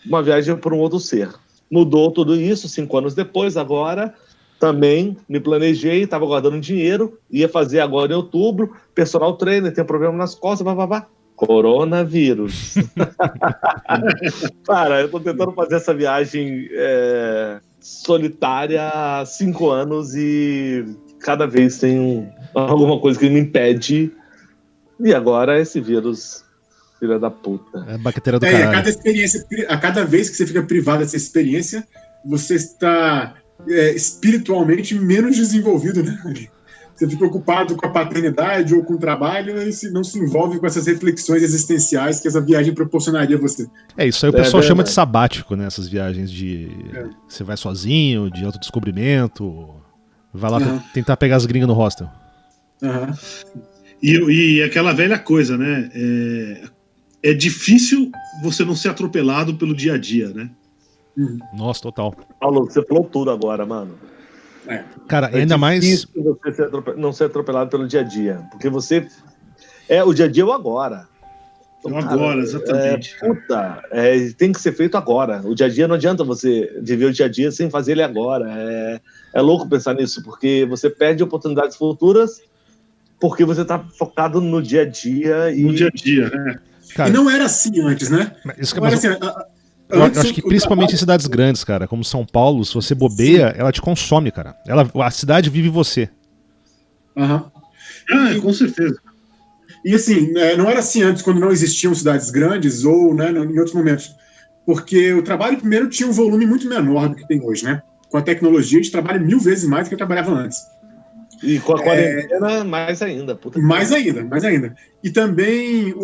Speaker 2: uma viagem para um outro ser. Mudou tudo isso 5 anos depois, agora também me planejei, estava guardando dinheiro, ia fazer agora em outubro, personal trainer, tem problema nas costas, bababá. Coronavírus. Cara, eu tô tentando fazer essa viagem solitária há 5 anos e cada vez tem alguma coisa que me impede. E agora esse vírus, filha da puta.
Speaker 1: É a bactéria do caralho.
Speaker 3: A cada vez que você fica privado dessa experiência, você está espiritualmente menos desenvolvido, né? Você fica ocupado com a paternidade ou com o trabalho e não se envolve com essas reflexões existenciais que essa viagem proporcionaria a você.
Speaker 1: Isso aí o pessoal chama de sabático, né? Essas viagens de... Você vai sozinho, de autodescobrimento. Vai lá tentar pegar as gringas no hostel.
Speaker 4: E aquela velha coisa, né? É difícil você não ser atropelado pelo dia a dia, né?
Speaker 1: Nossa, total.
Speaker 2: Paulo, você falou tudo agora, mano.
Speaker 1: Cara, ainda mais...
Speaker 2: você não ser atropelado pelo dia a dia. Porque você... o dia a dia é o agora.
Speaker 4: Então, agora, exatamente.
Speaker 2: Tem que ser feito agora. O dia a dia não adianta você viver o dia a dia sem fazer ele agora. É louco pensar nisso, porque você perde oportunidades futuras porque você tá focado no dia a dia.
Speaker 4: No dia a dia, né?
Speaker 3: Cara, e não era assim antes, né?
Speaker 1: Eu acho que principalmente em cidades grandes, cara, como São Paulo, se você bobeia, ela te consome, cara. A cidade vive você.
Speaker 4: Com certeza.
Speaker 3: E assim, não era assim antes, quando não existiam cidades grandes ou em outros momentos. Porque o trabalho, primeiro, tinha um volume muito menor do que tem hoje, né? Com a tecnologia, a gente trabalha 1000 vezes mais do que eu trabalhava antes.
Speaker 2: E com a quarentena, mais ainda.
Speaker 3: Mais ainda. E também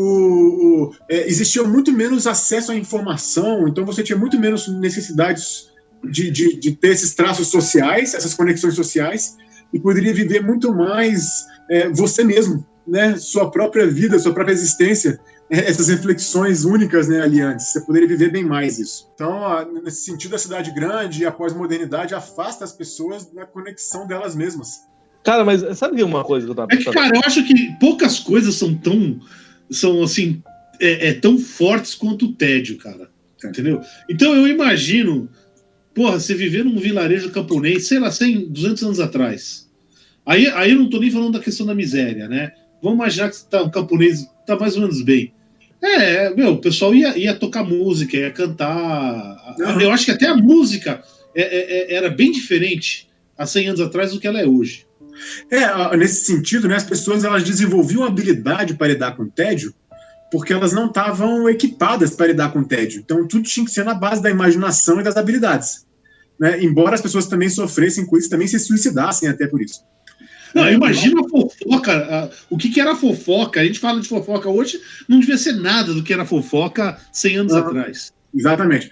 Speaker 3: existia muito menos acesso à informação, então você tinha muito menos necessidades de ter esses traços sociais, essas conexões sociais, e poderia viver muito mais você mesmo, né? Sua própria vida, sua própria existência, essas reflexões únicas, né, ali antes. Você poderia viver bem mais isso. Então, nesse sentido, a cidade grande e a pós-modernidade afasta as pessoas da conexão delas mesmas.
Speaker 2: Cara, mas sabe uma coisa que eu tava pensando?
Speaker 4: Cara, eu acho que poucas coisas são assim, tão fortes quanto o tédio, cara. Entendeu? Então eu imagino, você viver num vilarejo camponês, sei lá, 100, 200 anos atrás. Aí eu não tô nem falando da questão da miséria, né? Vamos imaginar que um camponês tá mais ou menos bem. O pessoal ia tocar música, ia cantar. Eu acho que até a música era bem diferente há 100 anos atrás do que ela é hoje.
Speaker 3: Nesse sentido, né, as pessoas elas desenvolviam habilidade para lidar com o tédio porque elas não estavam equipadas para lidar com o tédio. Então, tudo tinha que ser na base da imaginação e das habilidades. Né? Embora as pessoas também sofressem com isso, também se suicidassem até por isso.
Speaker 4: Não, imagina a fofoca. O que era fofoca? A gente fala de fofoca hoje, não devia ser nada do que era fofoca 100 anos atrás.
Speaker 3: Exatamente.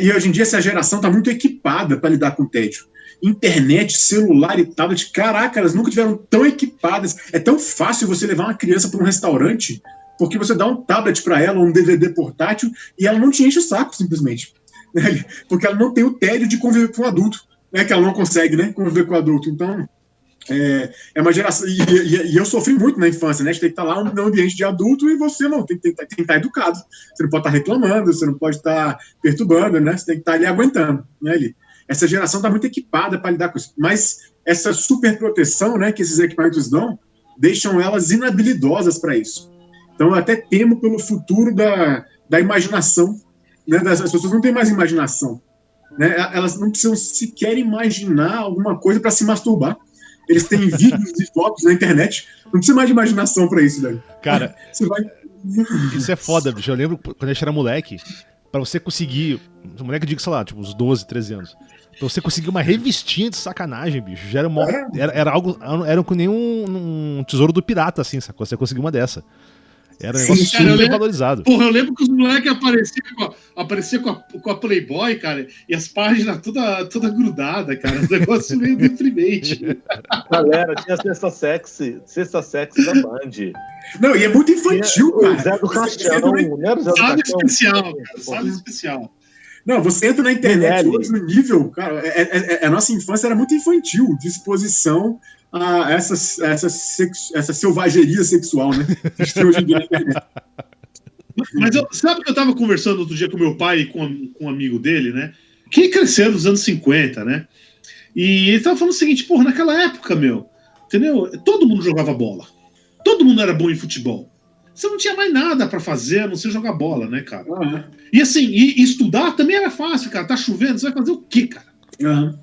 Speaker 3: E hoje em dia essa geração está muito equipada para lidar com o tédio. Internet, celular e tablet, caraca, elas nunca tiveram tão equipadas. É tão fácil você levar uma criança para um restaurante porque você dá um tablet para ela, um DVD portátil, e ela não te enche o saco, simplesmente. Porque ela não tem o tédio de conviver com o adulto, né? Que ela não consegue, né, conviver com o adulto. Então, é uma geração... E eu sofri muito na infância, né? A gente tem que estar lá no ambiente de adulto e você não, tem que estar educado. Você não pode estar reclamando, você não pode estar perturbando, né? Você tem que estar ali aguentando, né, ali. Essa geração está muito equipada para lidar com isso. Mas essa super proteção, né, que esses equipamentos dão, deixam elas inabilidosas para isso. Então, eu até temo pelo futuro da imaginação. Né? As pessoas não têm mais imaginação. Né? Elas não precisam sequer imaginar alguma coisa para se masturbar. Eles têm vídeos e fotos na internet. Não precisa mais de imaginação para isso, velho.
Speaker 1: Cara, isso é foda, bicho. Eu lembro quando a gente era moleque, pra você conseguir... Moleque, eu digo, sei lá, tipo, uns 12, 13 anos. Pra você conseguir uma revistinha de sacanagem, bicho, já era algo... Era com nenhum tesouro do pirata, assim, sacou? Você conseguiu uma dessa. Era um negócio super valorizado.
Speaker 4: Porra, eu lembro que os moleques apareciam com a Playboy, cara, e as páginas toda grudada, cara. Um negócio meio deprimente.
Speaker 2: Galera, tinha Sexta Sexy da Band.
Speaker 3: Não, e é muito infantil, cara.
Speaker 2: Zé do Caixão, não era o Zé do
Speaker 4: Sala
Speaker 2: Caixão?
Speaker 4: especial, cara. Sala especial.
Speaker 3: Não, você entra na internet hoje no nível, cara, a nossa infância era muito infantil, de exposição a essa selvageria sexual, né? Que hoje em dia na internet.
Speaker 4: Mas sabe que eu tava conversando outro dia com meu pai e com um amigo dele, né? Que cresceu nos anos 50, né? E ele tava falando o seguinte, porra, naquela época, entendeu? Todo mundo jogava bola. Todo mundo era bom em futebol. você não tinha mais nada pra fazer, a não ser jogar bola, né, cara?
Speaker 3: Uhum.
Speaker 4: E assim, e estudar também era fácil, cara. Tá chovendo, você vai fazer o quê, cara?
Speaker 3: Uhum.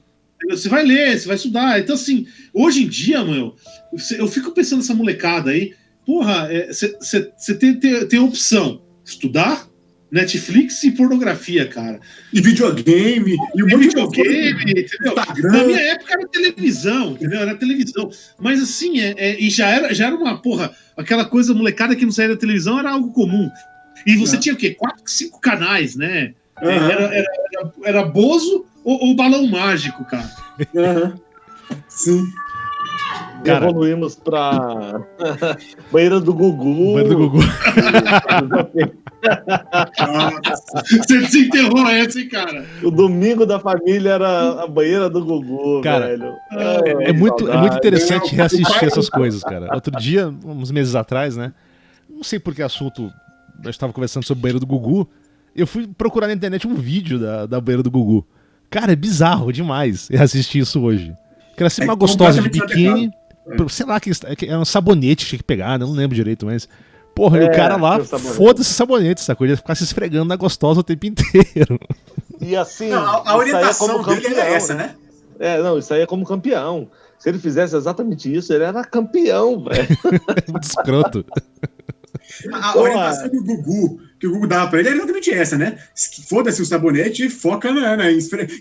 Speaker 4: Você vai ler, você vai estudar. Então, assim, hoje em dia, meu, eu fico pensando nessa molecada aí, porra, você tem opção: estudar, Netflix e pornografia, cara.
Speaker 3: E videogame, e um
Speaker 4: E
Speaker 3: monte de
Speaker 4: videogame, entendeu?
Speaker 3: Instagram.
Speaker 4: Na minha época era televisão, entendeu? Era televisão. Mas assim, e já era uma, porra, aquela coisa molecada que não saía da televisão era algo comum. E você tinha o quê? 4, 5 canais, né?
Speaker 3: Uhum.
Speaker 4: Era Bozo ou Balão Mágico, cara.
Speaker 3: Uhum. Sim.
Speaker 1: Cara,
Speaker 2: Evoluímos pra banheira do Gugu.
Speaker 1: Banheiro do Gugu.
Speaker 4: Você desenterrou essa, hein, cara?
Speaker 2: O domingo da família era a banheira do Gugu,
Speaker 1: Cara,
Speaker 2: velho.
Speaker 1: É muito interessante
Speaker 3: Não,
Speaker 1: reassistir
Speaker 3: o pai-
Speaker 1: essas coisas, cara. Outro dia, uns meses atrás, né? Não sei por que assunto. Eu estava conversando sobre o banheiro do Gugu. Eu fui procurar na internet um vídeo da banheira do Gugu. Cara, é bizarro demais assistir isso hoje. Que era sempre uma gostosa de biquíni. Sei lá, que era um sabonete que tinha que pegar, né? Não lembro direito, mas. Porra, e o cara lá, foda-se o sabonete, sacou? Ele ia ficar se esfregando na gostosa o tempo inteiro.
Speaker 2: E assim.
Speaker 3: Não, a orientação dele era essa, né?
Speaker 2: Não, isso aí é como campeão. Se ele fizesse exatamente isso, ele era campeão, velho.
Speaker 1: Muito escroto.
Speaker 3: A orientação do Gugu, que o Gugu dava pra ele, era exatamente essa, né? Foda-se o sabonete e foca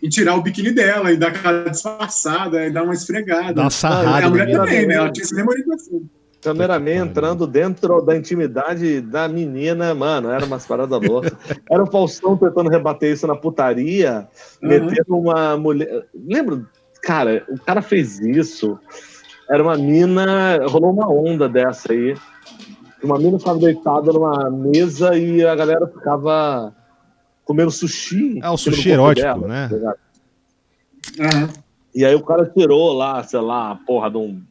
Speaker 3: em tirar o biquíni dela, e dar aquela disfarçada, e dar uma esfregada.
Speaker 1: Dá uma sarrada.
Speaker 3: A mulher também, né? Ela tinha essa mesma orientação.
Speaker 2: Cameraman entrando dentro da intimidade da menina, mano, era umas paradas loucas. Era o Faustão tentando rebater isso na putaria, metendo uma mulher. Lembra? Cara, o cara fez isso. Era uma mina, rolou uma onda dessa aí. Uma mina ficava deitada numa mesa e a galera ficava comendo sushi.
Speaker 1: O sushi erótico, dela, né?
Speaker 2: E aí o cara tirou lá, sei lá, a porra de um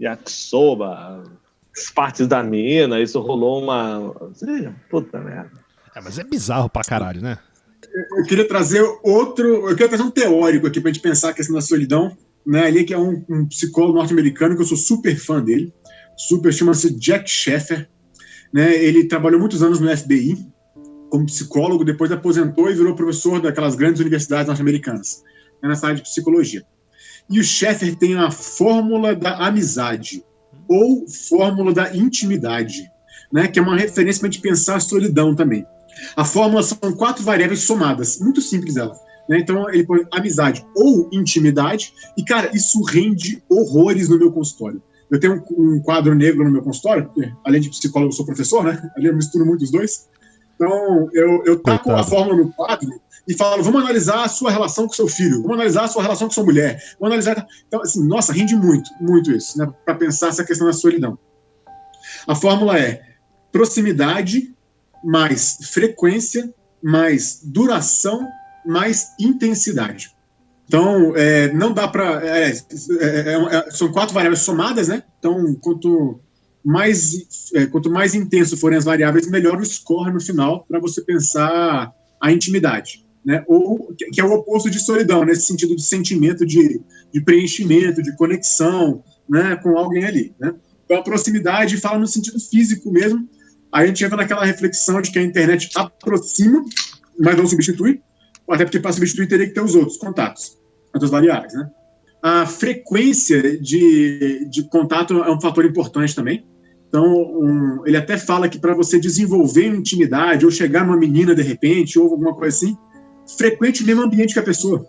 Speaker 2: yakisoba, as partes da mina, isso rolou uma. Puta merda.
Speaker 1: Mas é bizarro pra caralho, né?
Speaker 3: Eu queria trazer um teórico aqui pra gente pensar a questão da solidão, né? Ele que é um psicólogo norte-americano, que eu sou super fã dele. Chama-se Jack Sheffer, né? Ele trabalhou muitos anos no FBI como psicólogo, depois aposentou e virou professor daquelas grandes universidades norte-americanas, né, nessa área de psicologia. E o Sheffer tem a fórmula da amizade, ou fórmula da intimidade, né? Que é uma referência para a gente pensar a solidão também. A fórmula são 4 variáveis somadas, muito simples ela. Né? Então ele põe amizade ou intimidade, e cara, isso rende horrores no meu consultório. Eu tenho um quadro negro no meu consultório, porque, além de psicólogo, eu sou professor, né? Ali eu misturo muito os dois. Então, eu taco a fórmula no quadro e falo, vamos analisar a sua relação com seu filho, vamos analisar a sua relação com sua mulher, vamos analisar... Então, assim, nossa, rende muito, muito isso, né? Para pensar essa questão da solidão. A fórmula é proximidade mais frequência mais duração mais intensidade. Então, não dá para... são 4 variáveis somadas, né? Então, quanto mais intenso forem as variáveis, melhor o score no final para você pensar a intimidade, né? Ou que é o oposto de solidão, nesse sentido de sentimento de preenchimento, de conexão, né, com alguém ali, né? Então, a proximidade fala no sentido físico mesmo. Aí a gente entra naquela reflexão de que a internet aproxima, mas não substitui, até porque para substituir teria que ter os outros contatos, outras variáveis, né? A frequência de contato é um fator importante também. Então, ele até fala que para você desenvolver intimidade, ou chegar numa menina de repente, ou alguma coisa assim, frequente o mesmo ambiente que a pessoa.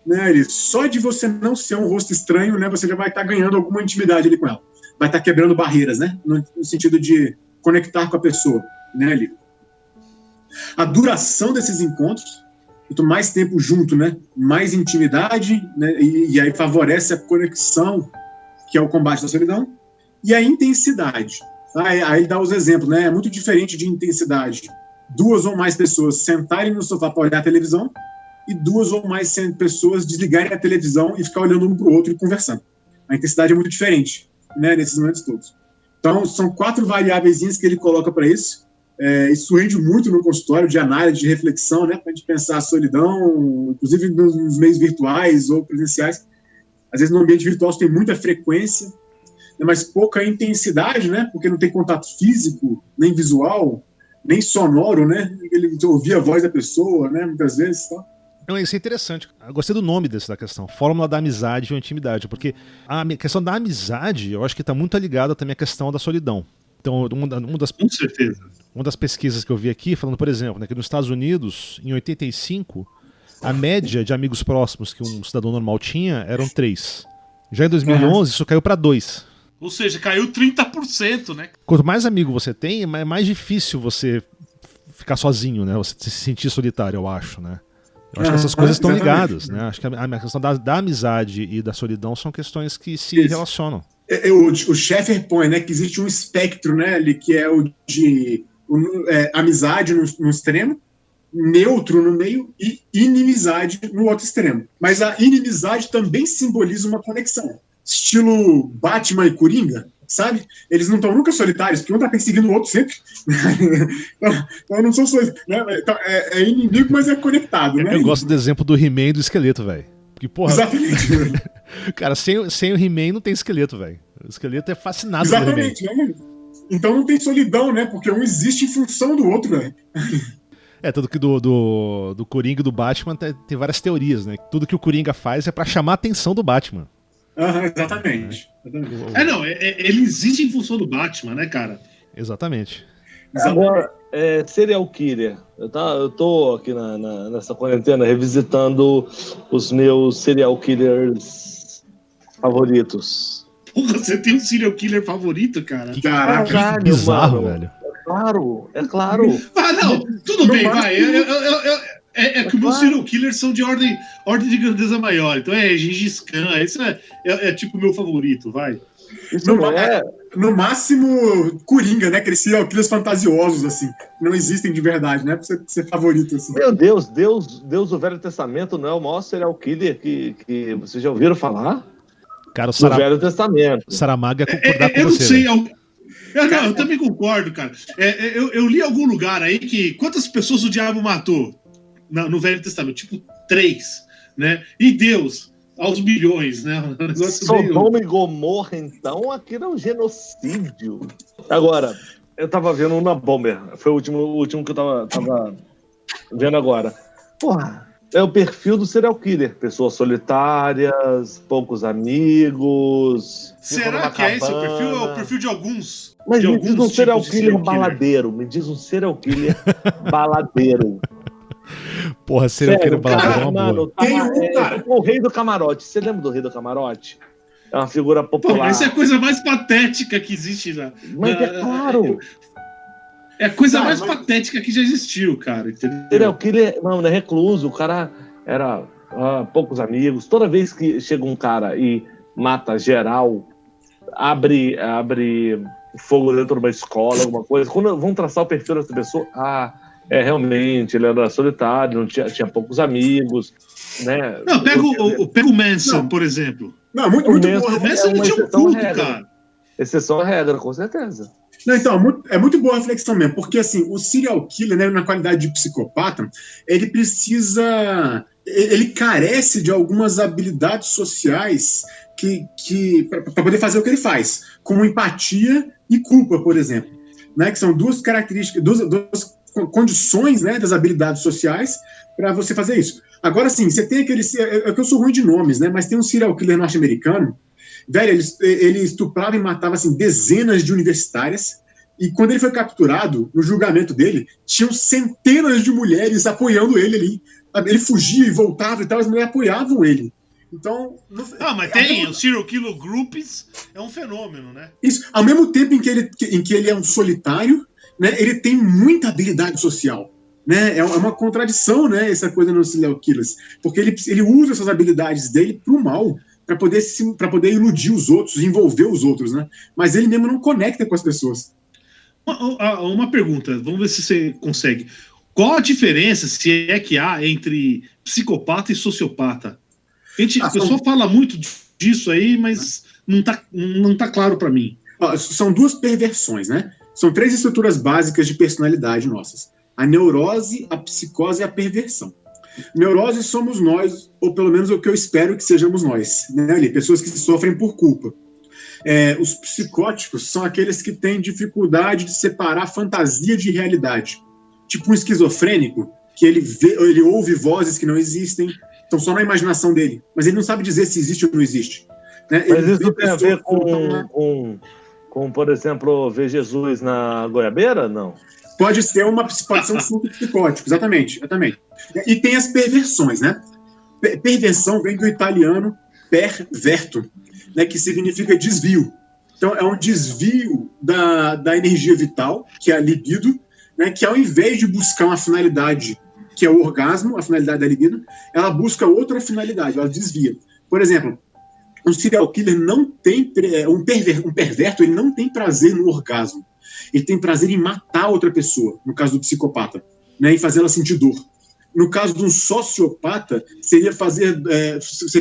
Speaker 3: Né? Só de você não ser um rosto estranho, né, você já vai estar ganhando alguma intimidade ali com ela. Vai estar quebrando barreiras, né? No sentido de conectar com a pessoa, né, ali. A duração desses encontros, quanto mais tempo junto, né, mais intimidade, né, e aí favorece a conexão, que é o combate da solidão, e a intensidade. Aí ele dá os exemplos, né? É muito diferente de intensidade. 2 ou mais pessoas sentarem no sofá para olhar a televisão e 2 ou mais pessoas desligarem a televisão e ficar olhando um para o outro e conversando. A intensidade é muito diferente, né, nesses momentos todos. Então, são 4 variáveis que ele coloca para isso. Isso rende muito no consultório de análise, de reflexão, né, para a gente pensar a solidão, inclusive nos meios virtuais ou presenciais. Às vezes, no ambiente virtual, você tem muita frequência. mas pouca intensidade, né? Porque não tem contato físico, nem visual, nem sonoro, né? Ele ouvia a voz da pessoa, né? Muitas vezes, tá?
Speaker 1: Não, isso é interessante. Eu gostei do nome da questão, Fórmula da Amizade ou Intimidade, porque a questão da amizade, eu acho que está muito ligada também à questão da solidão. Então,
Speaker 4: Com certeza.
Speaker 1: uma das pesquisas que eu vi aqui, falando, por exemplo, né, que nos Estados Unidos, em 85, a média de amigos próximos que um cidadão normal tinha eram 3. Já em 2011, isso caiu para 2.
Speaker 4: Ou seja, caiu 30%, né?
Speaker 1: Quanto mais amigo você tem, é mais difícil você ficar sozinho, né? Você se sentir solitário, eu acho, né? Eu acho que essas coisas estão ligadas, né? Acho que a questão da amizade e da solidão são questões que se relacionam.
Speaker 3: O Schaeffer põe, né, que existe um espectro, né, ali, que é o de amizade no extremo, neutro no meio e inimizade no outro extremo. Mas a inimizade também simboliza uma conexão. Estilo Batman e Coringa, sabe? Eles não estão nunca solitários, porque um está perseguindo o outro sempre. Então não são solitários. Né? Então, é inimigo, mas é conectado, né?
Speaker 1: Eu gosto do exemplo do He-Man e do esqueleto, velho. Porque, porra.
Speaker 3: Exatamente.
Speaker 1: Cara, sem o He-Man não tem esqueleto, velho. O esqueleto é fascinado
Speaker 3: pelo He-Man. Exatamente, né? Então não tem solidão, né? Porque um existe em função do outro, velho.
Speaker 1: Tanto que do Coringa e do Batman tem várias teorias, né? Tudo que o Coringa faz é pra chamar a atenção do Batman.
Speaker 3: Exatamente.
Speaker 4: Ele existe em função do Batman, né, cara?
Speaker 1: Exatamente.
Speaker 2: Agora, serial killer. Eu tô aqui nessa quarentena revisitando os meus serial killers favoritos.
Speaker 4: Porra, você tem um serial killer favorito, cara?
Speaker 1: Caraca, que bizarro, mano. Velho.
Speaker 2: É claro.
Speaker 4: Ah, não, tudo bem, vai. É que os meus serial killers são de ordem de grandeza maior. Então é Gengis Khan, esse é tipo o meu favorito, vai.
Speaker 3: No máximo, Coringa, né? Aqueles serial killers fantasiosos, assim. Não existem de verdade, né? Pra você ser favorito, assim.
Speaker 2: Meu Deus do Velho Testamento não é o maior serial killer que vocês já ouviram falar?
Speaker 1: Cara, o
Speaker 2: Velho Testamento.
Speaker 1: Saramago é concordar com
Speaker 4: você. Eu não sei.
Speaker 1: Né?
Speaker 4: Eu também concordo, cara. Eu li em algum lugar aí que quantas pessoas o diabo matou no Velho Testamento? Tipo 3, né? E Deus, aos milhões, né?
Speaker 2: Sodoma e Gomorra, então, aquilo é um genocídio. Agora, eu tava vendo uma Bomber. Foi o último que eu tava vendo agora. Porra, é o perfil do serial killer. Pessoas solitárias, poucos amigos.
Speaker 4: Será que é esse o perfil? É o perfil de alguns?
Speaker 2: Mas me diz um serial killer baladeiro. Me diz um serial killer baladeiro.
Speaker 1: Porra, serial killer baladeiro é uma
Speaker 2: mano,
Speaker 3: cara.
Speaker 2: O Rei do Camarote. Você lembra do Rei do Camarote? É uma figura popular.
Speaker 4: Pô, essa é a coisa mais patética que existe lá.
Speaker 2: Mas é claro.
Speaker 4: É a coisa mais patética que já existiu, cara. Entendeu?
Speaker 2: Serial killer, não, é recluso. O cara era poucos amigos. Toda vez que chega um cara e mata geral, abre fogo dentro de uma escola, alguma coisa. Quando vão traçar o perfil dessa pessoa, realmente, ele era solitário, não tinha poucos amigos, né?
Speaker 4: Não, pega o Manson, por exemplo.
Speaker 3: Não, muito bom.
Speaker 4: O Manson não tinha um culto, cara.
Speaker 2: Exceção à regra, com certeza.
Speaker 3: Não, então, é muito boa a reflexão mesmo, porque assim, o serial killer, né, na qualidade de psicopata, ele carece de algumas habilidades sociais para poder fazer o que ele faz, como empatia e culpa, por exemplo, né, que são duas características, duas condições, né, das habilidades sociais para você fazer isso. Agora, sim, você tem aquele... É que eu sou ruim de nomes, né, mas tem um serial killer norte-americano. Velho, ele estuprava e matava assim, dezenas de universitárias, e quando ele foi capturado, no julgamento dele, tinham centenas de mulheres apoiando ele ali. Ele fugia e voltava e tal, as mulheres apoiavam ele. Então...
Speaker 4: mas tem o serial killer groups, é um fenômeno, né?
Speaker 3: Isso, ao mesmo tempo em que ele é um solitário, né, ele tem muita habilidade social. Né? É uma contradição, né, essa coisa nos serial killers, porque ele usa essas habilidades dele pro mal, para poder iludir os outros, envolver os outros, né? Mas ele mesmo não conecta com as pessoas.
Speaker 4: Uma pergunta, vamos ver se você consegue. Qual a diferença, se é que há, entre psicopata e sociopata? O pessoal fala muito disso aí, mas não tá claro para mim.
Speaker 3: São duas perversões, né? São 3 estruturas básicas de personalidade nossas: a neurose, a psicose e a perversão. Neurose somos nós, ou pelo menos o que eu espero que sejamos nós, né, ali, pessoas que sofrem por culpa. Os psicóticos são aqueles que têm dificuldade de separar fantasia de realidade. Tipo um esquizofrênico, que ele ouve vozes que não existem, estão só na imaginação dele, mas ele não sabe dizer se existe ou não existe. Né?
Speaker 2: Mas isso tem a ver com, por exemplo, ver Jesus na goiabeira? Não.
Speaker 3: Pode ser um surto psicótico, exatamente. E tem as perversões, né? Perversão vem do italiano perverto, né, que significa desvio. Então, é um desvio da energia vital, que é a libido, né, que ao invés de buscar uma finalidade, que é o orgasmo, a finalidade da libido, ela busca outra finalidade, ela desvia. Por exemplo, um serial killer não tem... Um perverto, ele não tem prazer no orgasmo. Ele tem prazer em matar outra pessoa, no caso do psicopata, né, e fazer ela sentir dor. No caso de um sociopata, seria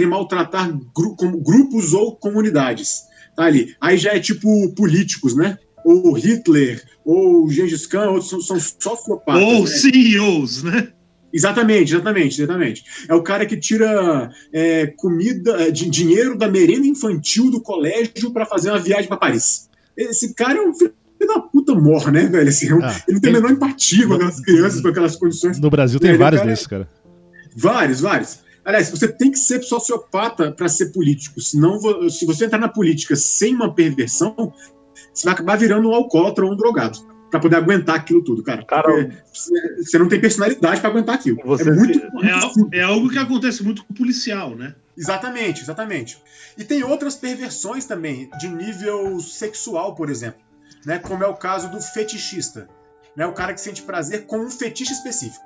Speaker 3: maltratar grupos ou comunidades. Tá ali. Aí já é tipo políticos, né? Ou Hitler, ou Gengis Khan, outros são sociopatas.
Speaker 4: Ou
Speaker 3: né?
Speaker 4: CEOs, né?
Speaker 3: Exatamente. É o cara que tira dinheiro da merenda infantil do colégio para fazer uma viagem para Paris. Esse cara é um filho da puta morra, né, velho? Assim, ele não tem a menor empatia com aquelas crianças, com aquelas condições.
Speaker 1: No Brasil tem vários desses, cara.
Speaker 3: Vários. Aliás, você tem que ser sociopata para ser político. Senão, se você entrar na política sem uma perversão, você vai acabar virando um alcoólatra ou um drogado. Para poder aguentar aquilo tudo, cara. Você não tem personalidade para aguentar aquilo.
Speaker 4: É algo que acontece muito com o policial, né?
Speaker 3: Exatamente. E tem outras perversões também, de nível sexual, por exemplo. Né, como é o caso do fetichista, né, o cara que sente prazer com um fetiche específico.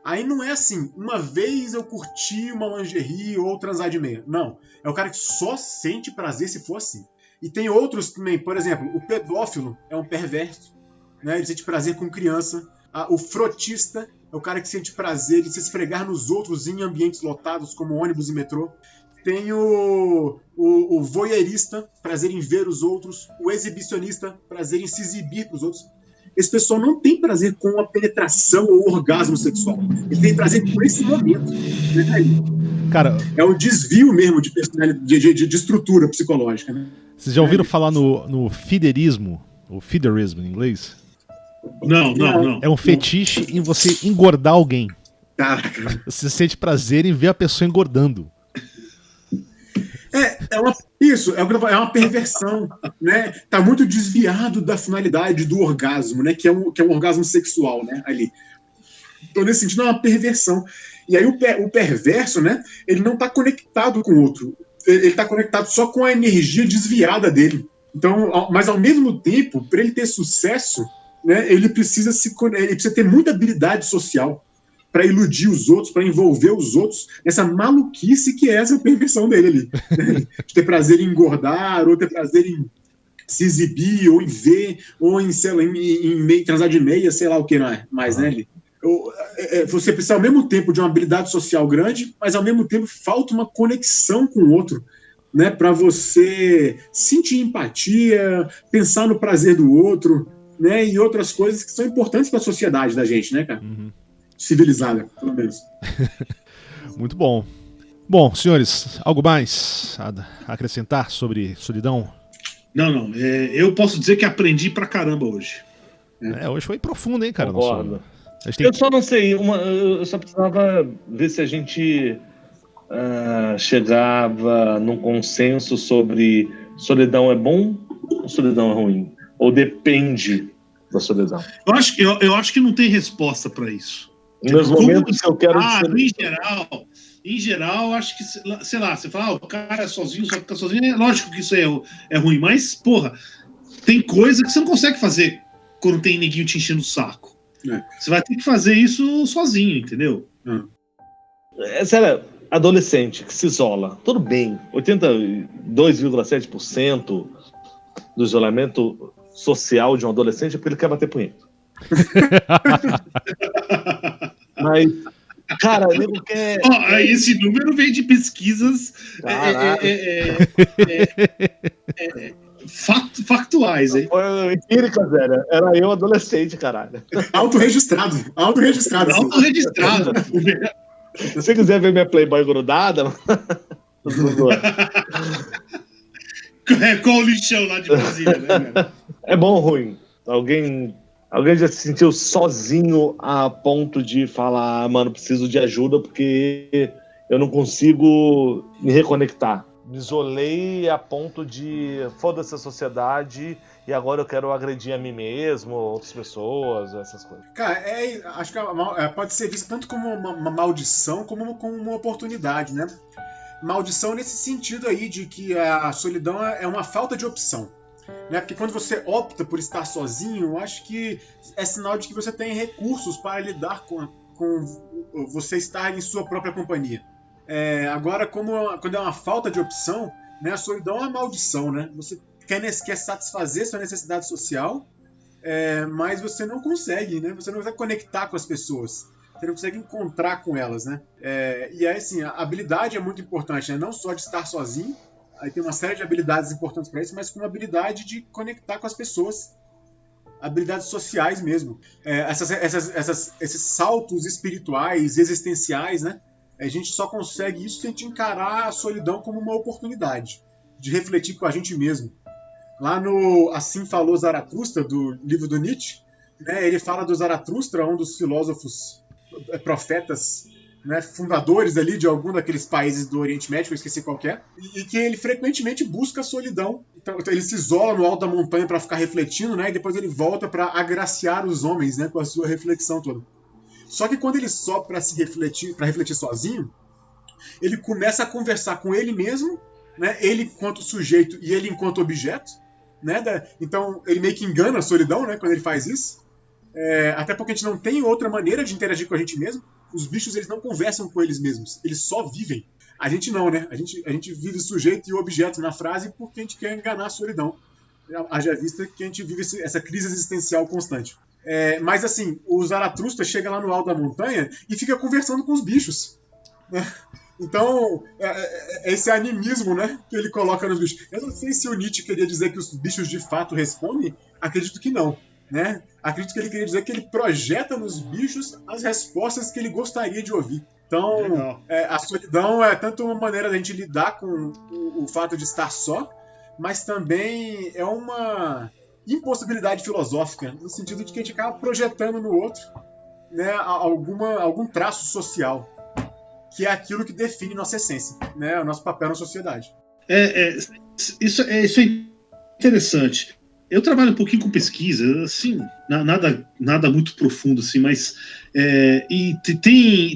Speaker 3: Aí não é assim, uma vez eu curti uma lingerie ou transar de meia. Não, é o cara que só sente prazer se for assim. E tem outros também, por exemplo, o pedófilo é um perverso, né, ele sente prazer com criança. O frotista é o cara que sente prazer de se esfregar nos outros em ambientes lotados, como ônibus e metrô. Tem o voyeurista, prazer em ver os outros. O exibicionista, prazer em se exibir para os outros. Esse pessoal não tem prazer com a penetração ou orgasmo sexual. Ele tem prazer com esse momento. Né?
Speaker 1: Cara,
Speaker 3: é um desvio mesmo de personalidade, de estrutura psicológica. Né?
Speaker 1: Vocês já ouviram falar no fiderismo? O fiderismo em inglês?
Speaker 4: Não.
Speaker 1: É um fetiche em você engordar alguém.
Speaker 3: Caraca.
Speaker 1: Você sente prazer em ver a pessoa engordando.
Speaker 3: É uma perversão, né? Tá muito desviado da finalidade do orgasmo, né? Que é um orgasmo sexual, né? Ali. Então, nesse sentido, é uma perversão. E aí o perverso, né? Ele não está conectado com o outro. Ele está conectado só com a energia desviada dele. Então, mas ao mesmo tempo, para ele ter sucesso, né? Ele precisa ter muita habilidade social para iludir os outros, para envolver os outros nessa maluquice que é essa perversão dele ali. Né? De ter prazer em engordar, ou ter prazer em se exibir, ou em ver, ou em, sei lá, em transar de meia, sei lá o que mais, né? Você precisa, ao mesmo tempo, de uma habilidade social grande, mas, ao mesmo tempo, falta uma conexão com o outro, né? Para você sentir empatia, pensar no prazer do outro, né? E outras coisas que são importantes para a sociedade da gente, né, cara?
Speaker 1: Uhum.
Speaker 3: Civilizada, pelo menos.
Speaker 1: Muito bom. Bom, senhores, algo mais a acrescentar sobre solidão?
Speaker 4: Não. Eu posso dizer que aprendi pra caramba hoje.
Speaker 1: Hoje foi profundo, hein, cara?
Speaker 2: Concordo. Eu só não sei, eu só precisava ver se a gente chegava num consenso sobre solidão é bom ou solidão é ruim? Ou depende da solidão?
Speaker 4: Eu acho que não tem resposta pra isso.
Speaker 2: Nos momentos que eu quero...
Speaker 4: Em geral, acho que, sei lá, você fala, o cara é sozinho, só fica sozinho, é lógico que isso é ruim, mas, porra, tem coisa que você não consegue fazer quando tem neguinho te enchendo o saco. Você vai ter que fazer isso sozinho, entendeu?
Speaker 2: Sério, adolescente que se isola, tudo bem, 82,7% do isolamento social de um adolescente é porque ele quer bater punheta. Mas, cara, eu não quero...
Speaker 4: Esse número vem de pesquisas factuais, hein?
Speaker 2: Foi empírica, velho. Era eu adolescente, caralho.
Speaker 3: Autoregistrado.
Speaker 2: Se você quiser ver minha Playboy grudada...
Speaker 4: Com o lixão lá de Brasília, né, cara?
Speaker 2: É bom ou ruim? Alguém já se sentiu sozinho a ponto de falar, mano, preciso de ajuda porque eu não consigo me reconectar? Me isolei a ponto de foda-se a sociedade e agora eu quero agredir a mim mesmo, outras pessoas, essas coisas.
Speaker 3: Cara, acho que pode ser vista tanto como uma maldição como uma oportunidade, né? Maldição nesse sentido aí de que a solidão é uma falta de opção. Né? Porque quando você opta por estar sozinho, eu acho que é sinal de que você tem recursos para lidar com você estar em sua própria companhia. Agora, quando é uma falta de opção, né, a solidão é uma maldição. Né? Você quer satisfazer sua necessidade social, mas você não consegue, né? Você não consegue conectar com as pessoas. Você não consegue encontrar com elas, né? E aí, assim, a habilidade é muito importante, né? Não só de estar sozinho, aí tem uma série de habilidades importantes para isso, mas com a habilidade de conectar com as pessoas. Habilidades sociais mesmo. Esses saltos espirituais, existenciais, né? A gente só consegue isso se a gente encarar a solidão como uma oportunidade de refletir com a gente mesmo. Lá no Assim Falou Zaratustra, do livro do Nietzsche, né, ele fala do Zaratustra, um dos filósofos profetas, né, fundadores ali de algum daqueles países do Oriente Médio, eu esqueci qual que é, e que ele frequentemente busca a solidão. Então ele se isola no alto da montanha para ficar refletindo, né, e depois ele volta para agraciar os homens, né, com a sua reflexão toda. Só que quando ele sobe para refletir sozinho, ele começa a conversar com ele mesmo, né, ele enquanto sujeito e ele enquanto objeto, né, então ele meio que engana a solidão, né, quando ele faz isso. Até porque a gente não tem outra maneira de interagir com a gente mesmo. Os bichos, eles não conversam com eles mesmos, eles só vivem. A gente não, né? A gente vive sujeito e objeto na frase porque a gente quer enganar a solidão. Haja vista que a gente vive essa crise existencial constante. Mas assim, o Zaratustra chega lá no alto da montanha e fica conversando com os bichos, né? Então, esse animismo, né, que ele coloca nos bichos. Eu não sei se o Nietzsche queria dizer que os bichos de fato respondem, acredito que não. Né? Acredito que ele queria dizer que ele projeta nos bichos as respostas que ele gostaria de ouvir. Então, a solidão é tanto uma maneira da gente lidar com o fato de estar só, mas também é uma impossibilidade filosófica, no sentido de que a gente acaba projetando no outro, né, algum traço social, que é aquilo que define nossa essência, né, o nosso papel na sociedade.
Speaker 4: Isso é interessante. Eu trabalho um pouquinho com pesquisa, assim, nada muito profundo, assim, mas e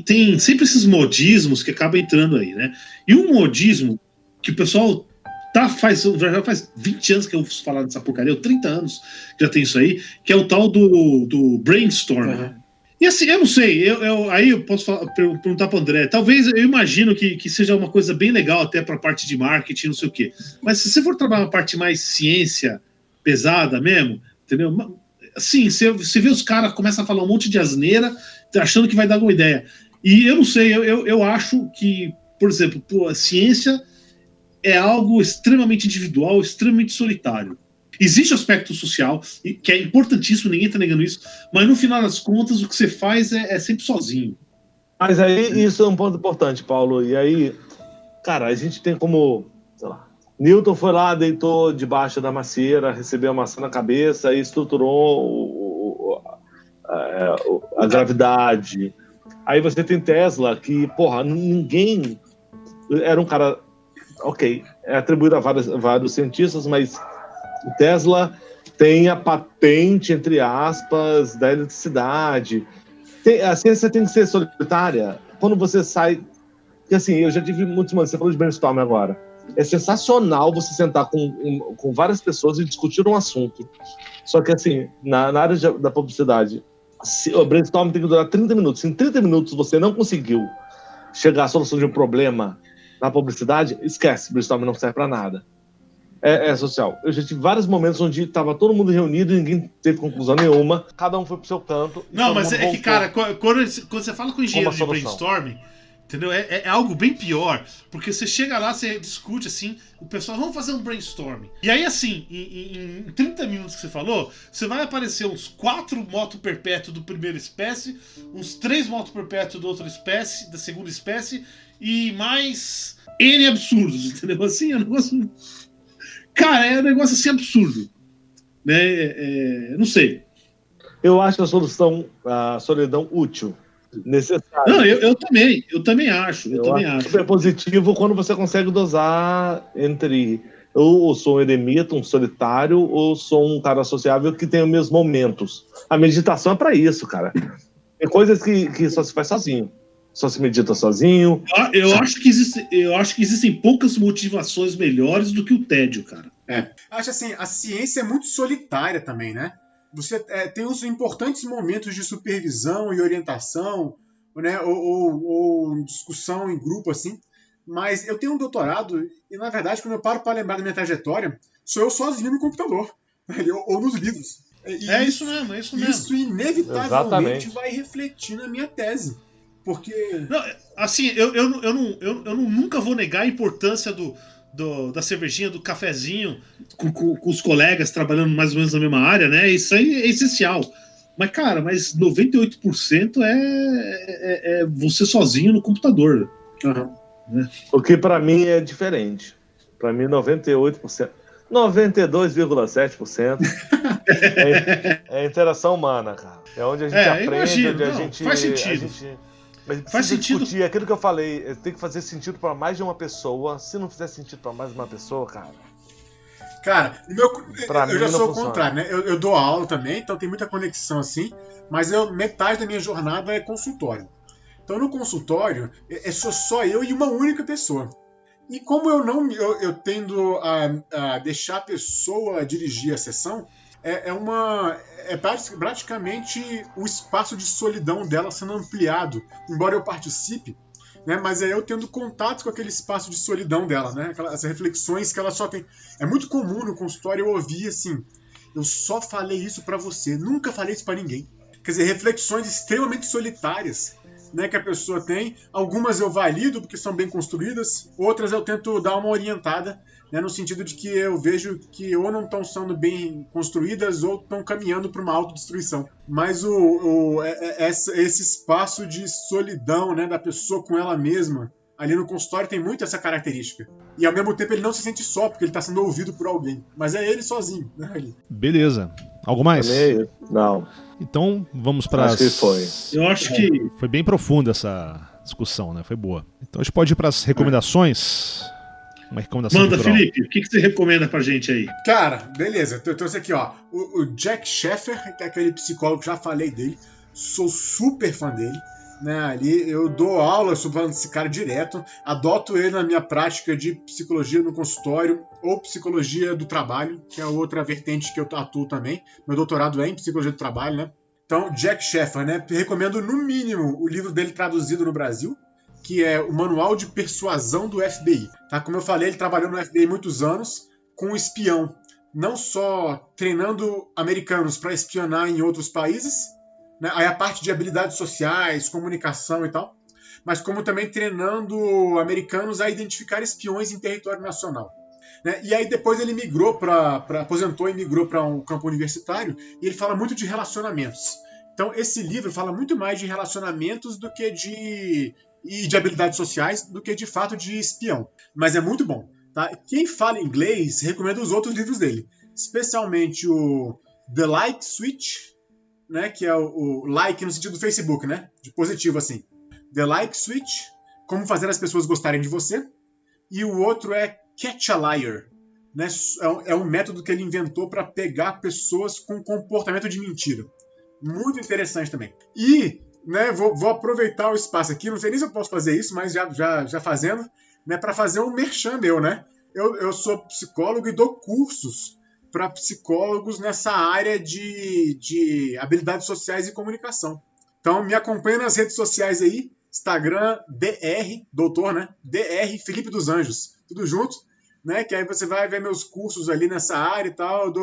Speaker 4: tem sempre esses modismos que acabam entrando aí, né? E um modismo que o pessoal já faz 20 anos que eu ouço falar dessa porcaria, ou 30 anos que já tem isso aí, que é o tal do brainstorm. Uhum. E assim, eu não sei, aí eu posso perguntar para o André, talvez eu imagino que seja uma coisa bem legal até para a parte de marketing, não sei o quê, mas se você for trabalhar uma parte mais ciência pesada mesmo, entendeu? Assim, você vê os caras começam a falar um monte de asneira, achando que vai dar alguma ideia. E eu não sei, eu acho que, por exemplo, a ciência é algo extremamente individual, extremamente solitário. Existe o aspecto social, que é importantíssimo, ninguém está negando isso, mas no final das contas o que você faz é sempre sozinho.
Speaker 2: Mas aí isso é um ponto importante, Paulo. E aí, cara, a gente tem como, sei lá, Newton foi lá, deitou debaixo da macieira, recebeu a maçã na cabeça e estruturou a gravidade. Aí você tem Tesla, que, porra, ninguém... Era um cara... Ok, é atribuído a vários cientistas, mas Tesla tem a patente, entre aspas, da eletricidade. A ciência tem que ser solitária. Quando você sai... Porque, assim, eu já tive muitos momentos, você falou de brainstorm agora. É sensacional você sentar com várias pessoas e discutir um assunto. Só que, assim, na área da publicidade, o brainstorm tem que durar 30 minutos. Se em 30 minutos você não conseguiu chegar à solução de um problema na publicidade, esquece, brainstorm não serve para nada. É social. Eu já tive vários momentos onde estava todo mundo reunido e ninguém teve conclusão nenhuma. Cada um foi pro seu canto.
Speaker 4: Não, mas é que, cara, quando você fala com engenheiro de brainstorming, entendeu? É algo bem pior, porque você chega lá, você discute assim, o pessoal, vamos fazer um brainstorming. E aí, assim, em 30 minutos que você falou, você vai aparecer uns 4 motos perpétuos do primeira espécie, uns 3 motos perpétuos da outra espécie, da segunda espécie, e mais N absurdos, entendeu? Assim, é um negócio... Cara, é um negócio assim absurdo. Né? Não sei.
Speaker 2: Eu acho a solidão útil, necessária.
Speaker 4: Não, eu também acho. Eu também acho.
Speaker 2: Super positivo quando você consegue dosar entre eu sou um eremita, um solitário, ou sou um cara sociável que tem os meus momentos. A meditação é para isso, cara. Tem coisas que só se faz sozinho. Só se medita sozinho.
Speaker 4: Eu acho que existem poucas motivações melhores do que o tédio, cara.
Speaker 3: Acho assim, a ciência é muito solitária também, né? Você tem uns importantes momentos de supervisão e orientação, né? Ou discussão em grupo, assim. Mas eu tenho um doutorado e, na verdade, quando eu paro para lembrar da minha trajetória, sou eu sozinho no computador, ou nos livros.
Speaker 4: Isso mesmo.
Speaker 3: Isso inevitavelmente
Speaker 2: Exatamente.
Speaker 3: vai refletir na minha tese. Porque...
Speaker 4: Não, assim, eu nunca vou negar a importância da cervejinha, do cafezinho com os colegas trabalhando mais ou menos na mesma área, né? Isso aí é essencial. Mas, cara, 98% é você sozinho no computador.
Speaker 3: Uhum.
Speaker 4: Né?
Speaker 2: O que para mim é diferente. Para mim, 98%. 92,7% é interação humana, cara. É onde a gente aprende,
Speaker 4: imagino,
Speaker 2: onde a gente...
Speaker 4: Faz sentido.
Speaker 2: Mas
Speaker 4: Faz sentido.
Speaker 2: discutir aquilo que eu falei, tem que fazer sentido para mais de uma pessoa. Se não fizer sentido para mais de uma pessoa, cara...
Speaker 3: Cara, eu já sou o contrário, né? Eu dou aula também, então tem muita conexão assim, mas metade da minha jornada é consultório. Então no consultório, só eu e uma única pessoa. E como eu tendo a deixar a pessoa dirigir a sessão, é praticamente o espaço de solidão dela sendo ampliado, embora eu participe, né, mas é eu tendo contato com aquele espaço de solidão dela, né, as reflexões que ela só tem. É muito comum no consultório eu ouvir assim: eu só falei isso pra você, nunca falei isso pra ninguém. Quer dizer, reflexões extremamente solitárias, né, que a pessoa tem. Algumas eu valido porque são bem construídas, outras eu tento dar uma orientada, né, no sentido de que eu vejo que ou não estão sendo bem construídas ou estão caminhando para uma autodestruição. Mas esse espaço de solidão, né, da pessoa com ela mesma, ali no consultório tem muito essa característica. E ao mesmo tempo ele não se sente só, porque ele está sendo ouvido por alguém. Mas é ele sozinho, né, ali.
Speaker 1: Beleza. Algo mais?
Speaker 2: Não.
Speaker 1: Então vamos para
Speaker 2: Acho que foi.
Speaker 4: Eu acho que...
Speaker 1: Foi bem profunda essa discussão, né? Foi boa. Então a gente pode ir para as recomendações. Uma recomendação
Speaker 4: Manda,
Speaker 1: cultural.
Speaker 4: Felipe, o que você recomenda pra gente aí?
Speaker 3: Cara, beleza. Eu trouxe aqui, ó. O Jack Sheffer, que é aquele psicólogo, já falei dele. Sou super fã dele. Né, ali eu dou aula sobre esse cara direto, adoto ele na minha prática de psicologia no consultório ou psicologia do trabalho, que é outra vertente que eu atuo também. Meu doutorado é em psicologia do trabalho, né? Então, Jack Sheffer, né? Recomendo no mínimo o livro dele traduzido no Brasil, que é o Manual de Persuasão do FBI. Tá? Como eu falei, ele trabalhou no FBI muitos anos com espião, não só treinando americanos para espionar em outros países, né? Aí a parte de habilidades sociais, comunicação e tal, mas como também treinando americanos a identificar espiões em território nacional. Né? E aí depois ele aposentou e migrou para um campo universitário, e ele fala muito de relacionamentos. Então esse livro fala muito mais de relacionamentos do que de habilidades sociais, do que de fato de espião. Mas é muito bom. Tá? Quem fala inglês, recomendo os outros livros dele, especialmente o The Like Switch, né, que é o like no sentido do Facebook, né, de positivo assim. The Like Switch, como fazer as pessoas gostarem de você. E o outro é Catch a Liar, né, é um método que ele inventou para pegar pessoas com comportamento de mentira. Muito interessante também. E, né, vou aproveitar o espaço aqui, não sei nem se eu posso fazer isso, mas já fazendo, né, para fazer um merchan meu, né. Eu sou psicólogo e dou cursos para psicólogos nessa área de habilidades sociais e comunicação. Então, me acompanha nas redes sociais aí, Instagram, doutor, né? DR Felipe dos Anjos, tudo junto, né? Que aí você vai ver meus cursos ali nessa área e tal.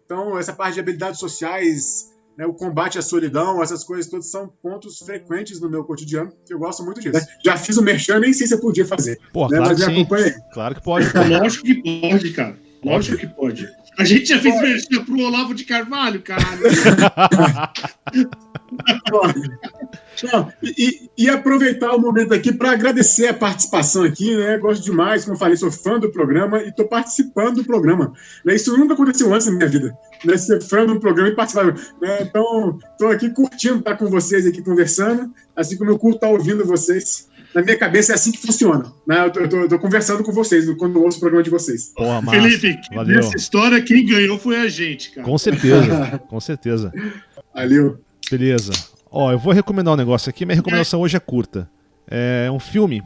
Speaker 3: Então, essa parte de habilidades sociais, né, o combate à solidão, essas coisas todas são pontos frequentes no meu cotidiano, que eu gosto muito disso. Já fiz o merchan, nem sei se eu podia fazer.
Speaker 1: Pô,
Speaker 3: né?
Speaker 1: claro
Speaker 3: Mas
Speaker 1: que
Speaker 3: me
Speaker 1: sim.
Speaker 3: acompanha aí.
Speaker 1: Claro que pode.
Speaker 4: Lógico que pode, cara. Lógico que pode. A gente já fez merchan pro Olavo de Carvalho, caralho.
Speaker 3: E aproveitar o momento aqui para agradecer a participação aqui, né? Gosto demais, como eu falei, sou fã do programa e estou participando do programa. Né? Isso nunca aconteceu antes na minha vida, né? Ser fã do programa e participar. Né? Então, estou aqui curtindo estar com vocês aqui conversando, assim como eu curto estar ouvindo vocês. Na minha cabeça é assim que funciona. Né? Eu tô conversando com vocês quando eu ouço o programa de vocês.
Speaker 1: Porra, massa.
Speaker 4: Felipe,
Speaker 1: Valeu.
Speaker 4: nessa história quem ganhou foi a gente, cara.
Speaker 1: Com certeza, com certeza.
Speaker 3: Valeu.
Speaker 1: Beleza. Ó, eu vou recomendar um negócio aqui. Minha recomendação hoje é curta. É um filme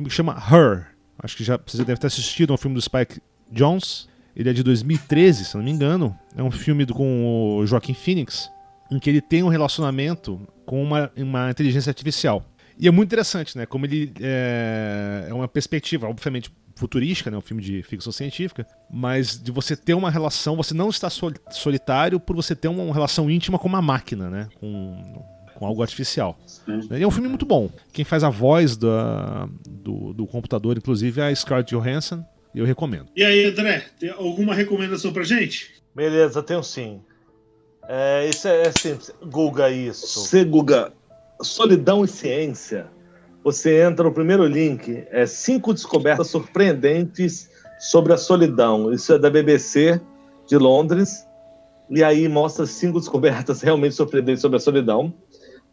Speaker 1: que chama Her. Acho que você deve ter assistido, é um filme do Spike Jonze. Ele é de 2013, se não me engano. É um filme com o Joaquin Phoenix, em que ele tem um relacionamento com uma inteligência artificial. E é muito interessante, né? Como ele é uma perspectiva, obviamente, futurística, né? Um filme de ficção científica, mas de você ter uma relação, você não está solitário por você ter uma relação íntima com uma máquina, né? Com algo artificial. E é um filme muito bom. Quem faz a voz do computador, inclusive, é a Scarlett Johansson, e eu recomendo.
Speaker 4: E aí, André, tem alguma recomendação pra gente?
Speaker 5: Beleza, tenho sim. Isso é simples. Google isso.
Speaker 2: Você, Guga, Solidão e Ciência. Você entra no primeiro link, 5 descobertas surpreendentes sobre a solidão. Isso é da BBC de Londres. E aí mostra 5 descobertas realmente surpreendentes sobre a solidão.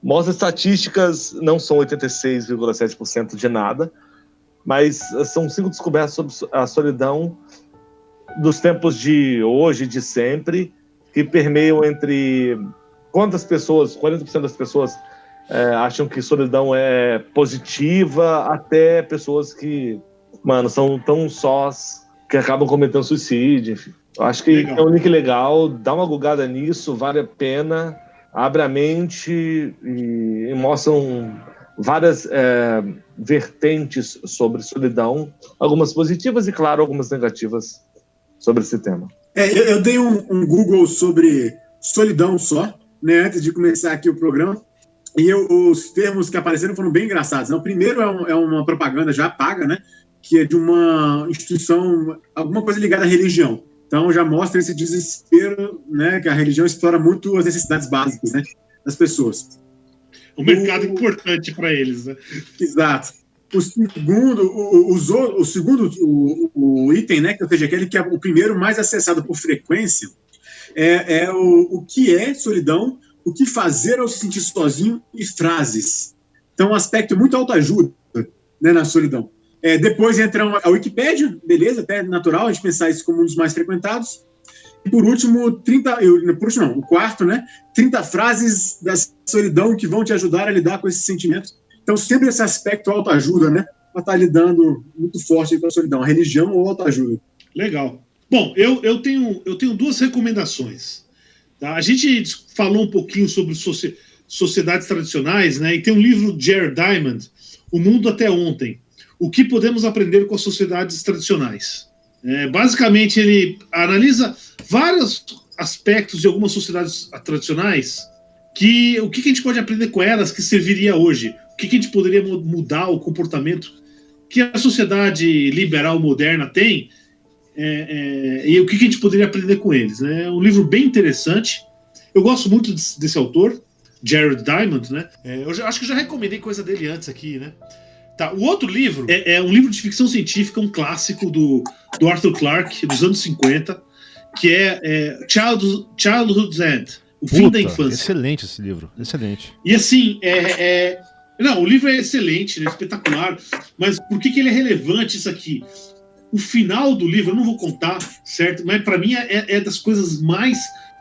Speaker 2: Mostra estatísticas, não são 86,7% de nada, mas são 5 descobertas sobre a solidão dos tempos de hoje, de sempre, que permeiam entre quantas pessoas, 40% das pessoas acham que solidão é positiva, até pessoas que, são tão sós que acabam cometendo suicídio, enfim. Eu acho que é um link legal, dá uma gugada nisso, vale a pena, abre a mente e mostram várias vertentes sobre solidão, algumas positivas e, claro, algumas negativas sobre esse tema.
Speaker 3: Eu dei um Google sobre solidão só, né, antes de começar aqui o programa. E os termos que apareceram foram bem engraçados. Né? O primeiro é uma propaganda já paga, né? Que é de uma instituição, alguma coisa ligada à religião. Então já mostra esse desespero, né? Que a religião explora muito as necessidades básicas, né, das pessoas.
Speaker 4: Um mercado importante para eles, né?
Speaker 3: Exato. O segundo item, né? Ou seja, aquele que é o primeiro mais acessado por frequência, o que é solidão, o que fazer ao se sentir sozinho e frases. Então, um aspecto muito autoajuda, né, na solidão. Depois entra a Wikipédia, beleza, até natural a gente pensar isso como um dos mais frequentados. E por último, o quarto, né, 30 frases da solidão que vão te ajudar a lidar com esse sentimento. Então, sempre esse aspecto autoajuda, né, para estar lidando muito forte com a solidão, a religião ou autoajuda.
Speaker 4: Legal. Bom, eu tenho 2 recomendações. Tá? A gente falou um pouquinho sobre sociedades tradicionais, né? E tem um livro de Jared Diamond, O Mundo Até Ontem. O que podemos aprender com as sociedades tradicionais? Basicamente, ele analisa vários aspectos de algumas sociedades tradicionais o que a gente pode aprender com elas que serviria hoje? O que a gente poderia mudar o comportamento que a sociedade liberal moderna tem e o que a gente poderia aprender com eles, né? É um livro bem interessante. Eu gosto muito desse autor, Jared Diamond, né? Eu acho que eu já recomendei coisa dele antes aqui, né? Tá, o outro livro é um livro de ficção científica, um clássico do Arthur Clarke, dos anos 50, que é Childhood's End, O Fim da Infância.
Speaker 1: Excelente esse livro, excelente.
Speaker 4: E assim, o livro é excelente, né, espetacular, mas por que ele é relevante isso aqui? O final do livro, eu não vou contar, certo? Mas para mim é das coisas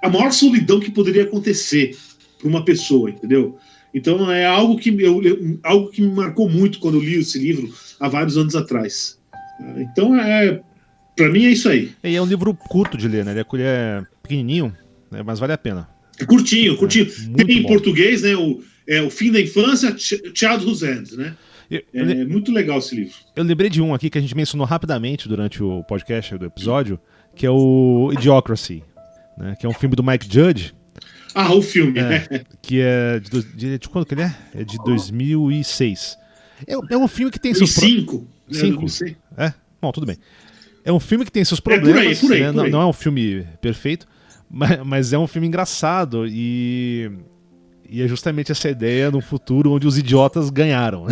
Speaker 4: a maior solidão que poderia acontecer para uma pessoa, entendeu? Então é algo que me marcou muito quando eu li esse livro há vários anos atrás. Então para mim é isso aí.
Speaker 1: E é um livro curto de ler, né? Ele é pequenininho, né? Mas vale a pena.
Speaker 4: Curtinho. Tem em
Speaker 1: bom.
Speaker 4: Português, né? O Fim da Infância, Childhood's End, né? É muito legal esse livro.
Speaker 1: Eu lembrei de um aqui que a gente mencionou rapidamente durante o podcast do episódio, que é o Idiocracy, né? Que é um filme do Mike Judge.
Speaker 4: O filme,
Speaker 1: que é de quando que ele é? É de 2006. É um filme que tem seus
Speaker 4: problemas.
Speaker 1: 5? Bom, tudo bem. É um filme que tem seus problemas.
Speaker 4: Por aí.
Speaker 1: Não é um filme perfeito, mas é um filme engraçado e E é justamente essa ideia num futuro onde os idiotas ganharam.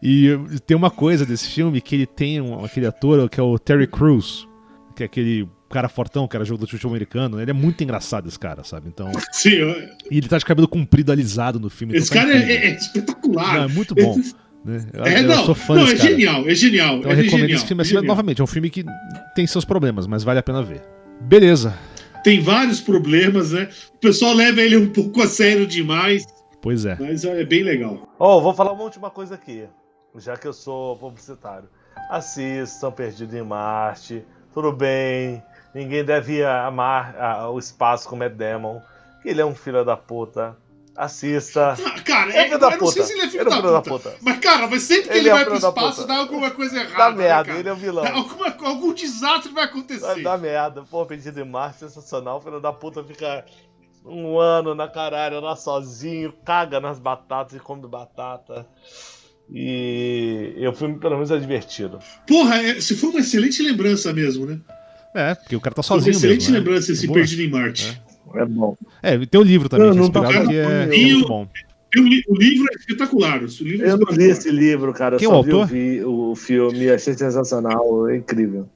Speaker 1: E tem uma coisa desse filme que ele tem aquele ator que é o Terry Crews, que é aquele cara fortão, que era jogo do futebol americano. Ele é muito engraçado, esse cara, sabe? Então...
Speaker 4: Sim,
Speaker 1: E ele tá de cabelo comprido, alisado no filme.
Speaker 4: esse
Speaker 1: então tá
Speaker 4: cara
Speaker 1: incrível.
Speaker 4: é espetacular.
Speaker 1: Não, é muito bom. Né? Eu sou fã
Speaker 4: não,
Speaker 1: desse
Speaker 4: é
Speaker 1: cara.
Speaker 4: genial, é genial.
Speaker 1: Então eu recomendo esse filme. Assim, mas, novamente, é um filme que tem seus problemas, mas vale a pena ver. Beleza.
Speaker 4: Tem vários problemas, né? O pessoal leva ele um pouco a sério demais,
Speaker 1: Pois é.
Speaker 4: mas é bem legal.
Speaker 5: Vou falar uma última coisa aqui, já que eu sou publicitário. Assistam Perdido em Marte, tudo bem. Ninguém deve amar o espaço com o Matt Damon, que ele é um filho da puta. Assista.
Speaker 4: Cara,
Speaker 5: É filho da
Speaker 4: eu não sei
Speaker 5: puta.
Speaker 4: se ele é filho
Speaker 5: Ele é
Speaker 4: da
Speaker 5: filho da
Speaker 4: puta.
Speaker 5: puta.
Speaker 4: Mas, cara, mas sempre que
Speaker 5: Ele
Speaker 4: ele
Speaker 5: é
Speaker 4: vai
Speaker 5: filho
Speaker 4: pro
Speaker 5: da
Speaker 4: espaço,
Speaker 5: puta.
Speaker 4: dá alguma coisa errada.
Speaker 5: Dá
Speaker 4: né,
Speaker 5: merda,
Speaker 4: cara?
Speaker 5: ele é o vilão.
Speaker 4: Algum desastre vai acontecer.
Speaker 5: Dá merda. Pô, Perdido em Marte, sensacional. O filho da puta fica um ano na caralho, lá sozinho, caga nas batatas e come batata. E o filme, pelo menos, é divertido.
Speaker 4: Porra, se foi uma excelente lembrança mesmo, né?
Speaker 1: É, porque o cara tá
Speaker 4: Foi uma
Speaker 1: sozinho
Speaker 4: excelente
Speaker 1: mesmo. Né?
Speaker 4: lembrança esse
Speaker 1: Boa.
Speaker 4: Perdido em Marte.
Speaker 2: É bom.
Speaker 1: É, tem o livro também,
Speaker 2: Não,
Speaker 1: que é
Speaker 2: não tá
Speaker 1: inspirado, que é
Speaker 2: ruim,
Speaker 1: muito bom.
Speaker 4: O livro é espetacular. O livro é
Speaker 2: Eu não li
Speaker 4: espetacular.
Speaker 2: esse livro, cara. Eu
Speaker 1: Quem é
Speaker 2: só
Speaker 1: o autor?
Speaker 2: vi o filme e achei sensacional, é incrível.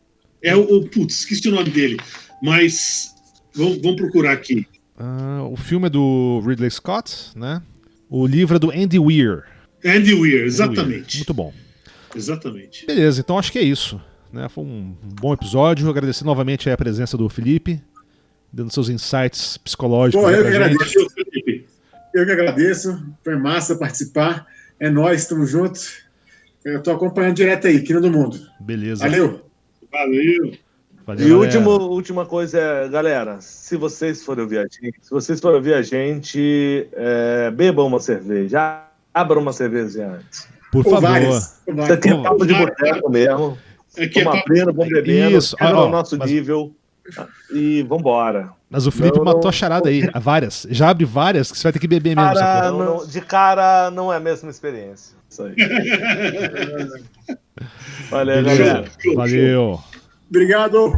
Speaker 4: É putz, esqueci o nome dele. Mas vamos procurar aqui.
Speaker 1: O filme é do Ridley Scott, né? O livro é do Andy Weir.
Speaker 4: Andy Weir,
Speaker 1: Andy Weir.
Speaker 4: exatamente.
Speaker 1: Muito bom.
Speaker 4: Exatamente.
Speaker 1: Beleza, então acho que é isso. Né? Foi um bom episódio. Agradecer novamente aí a presença do Felipe, dando seus insights psicológicos.
Speaker 3: Pô,
Speaker 1: aí
Speaker 3: eu
Speaker 1: pra
Speaker 3: que
Speaker 1: gente.
Speaker 3: agradeço. Eu que agradeço. Foi massa participar. É nóis, tamo junto. Eu tô acompanhando direto aí, Quina do Mundo.
Speaker 1: Beleza.
Speaker 3: Valeu.
Speaker 4: Valeu.
Speaker 1: Valeu,
Speaker 2: E
Speaker 1: galera.
Speaker 2: última coisa é, galera, se vocês forem ouvir a gente, bebam uma cerveja, abram uma cerveja antes.
Speaker 1: Por
Speaker 3: Ou
Speaker 1: favor.
Speaker 3: várias. Ou
Speaker 2: Isso
Speaker 3: várias.
Speaker 2: aqui é papo de boteco mesmo.
Speaker 4: Aqui é
Speaker 2: Vamos
Speaker 4: papo-
Speaker 2: abrindo, vamos bebendo,
Speaker 1: Isso,
Speaker 2: chega
Speaker 1: ó,
Speaker 2: no nosso
Speaker 1: mas-
Speaker 2: nível e vambora.
Speaker 1: Mas o Felipe
Speaker 2: Não,
Speaker 1: matou
Speaker 2: não.
Speaker 1: a charada aí. Há várias. Já abre várias que você vai ter que beber mesmo.
Speaker 2: Cara,
Speaker 1: sacou?
Speaker 5: De cara, não é a mesma experiência.
Speaker 2: Isso aí. Valeu,
Speaker 1: Beleza.
Speaker 2: galera.
Speaker 4: Show.
Speaker 1: Valeu.
Speaker 3: Obrigado.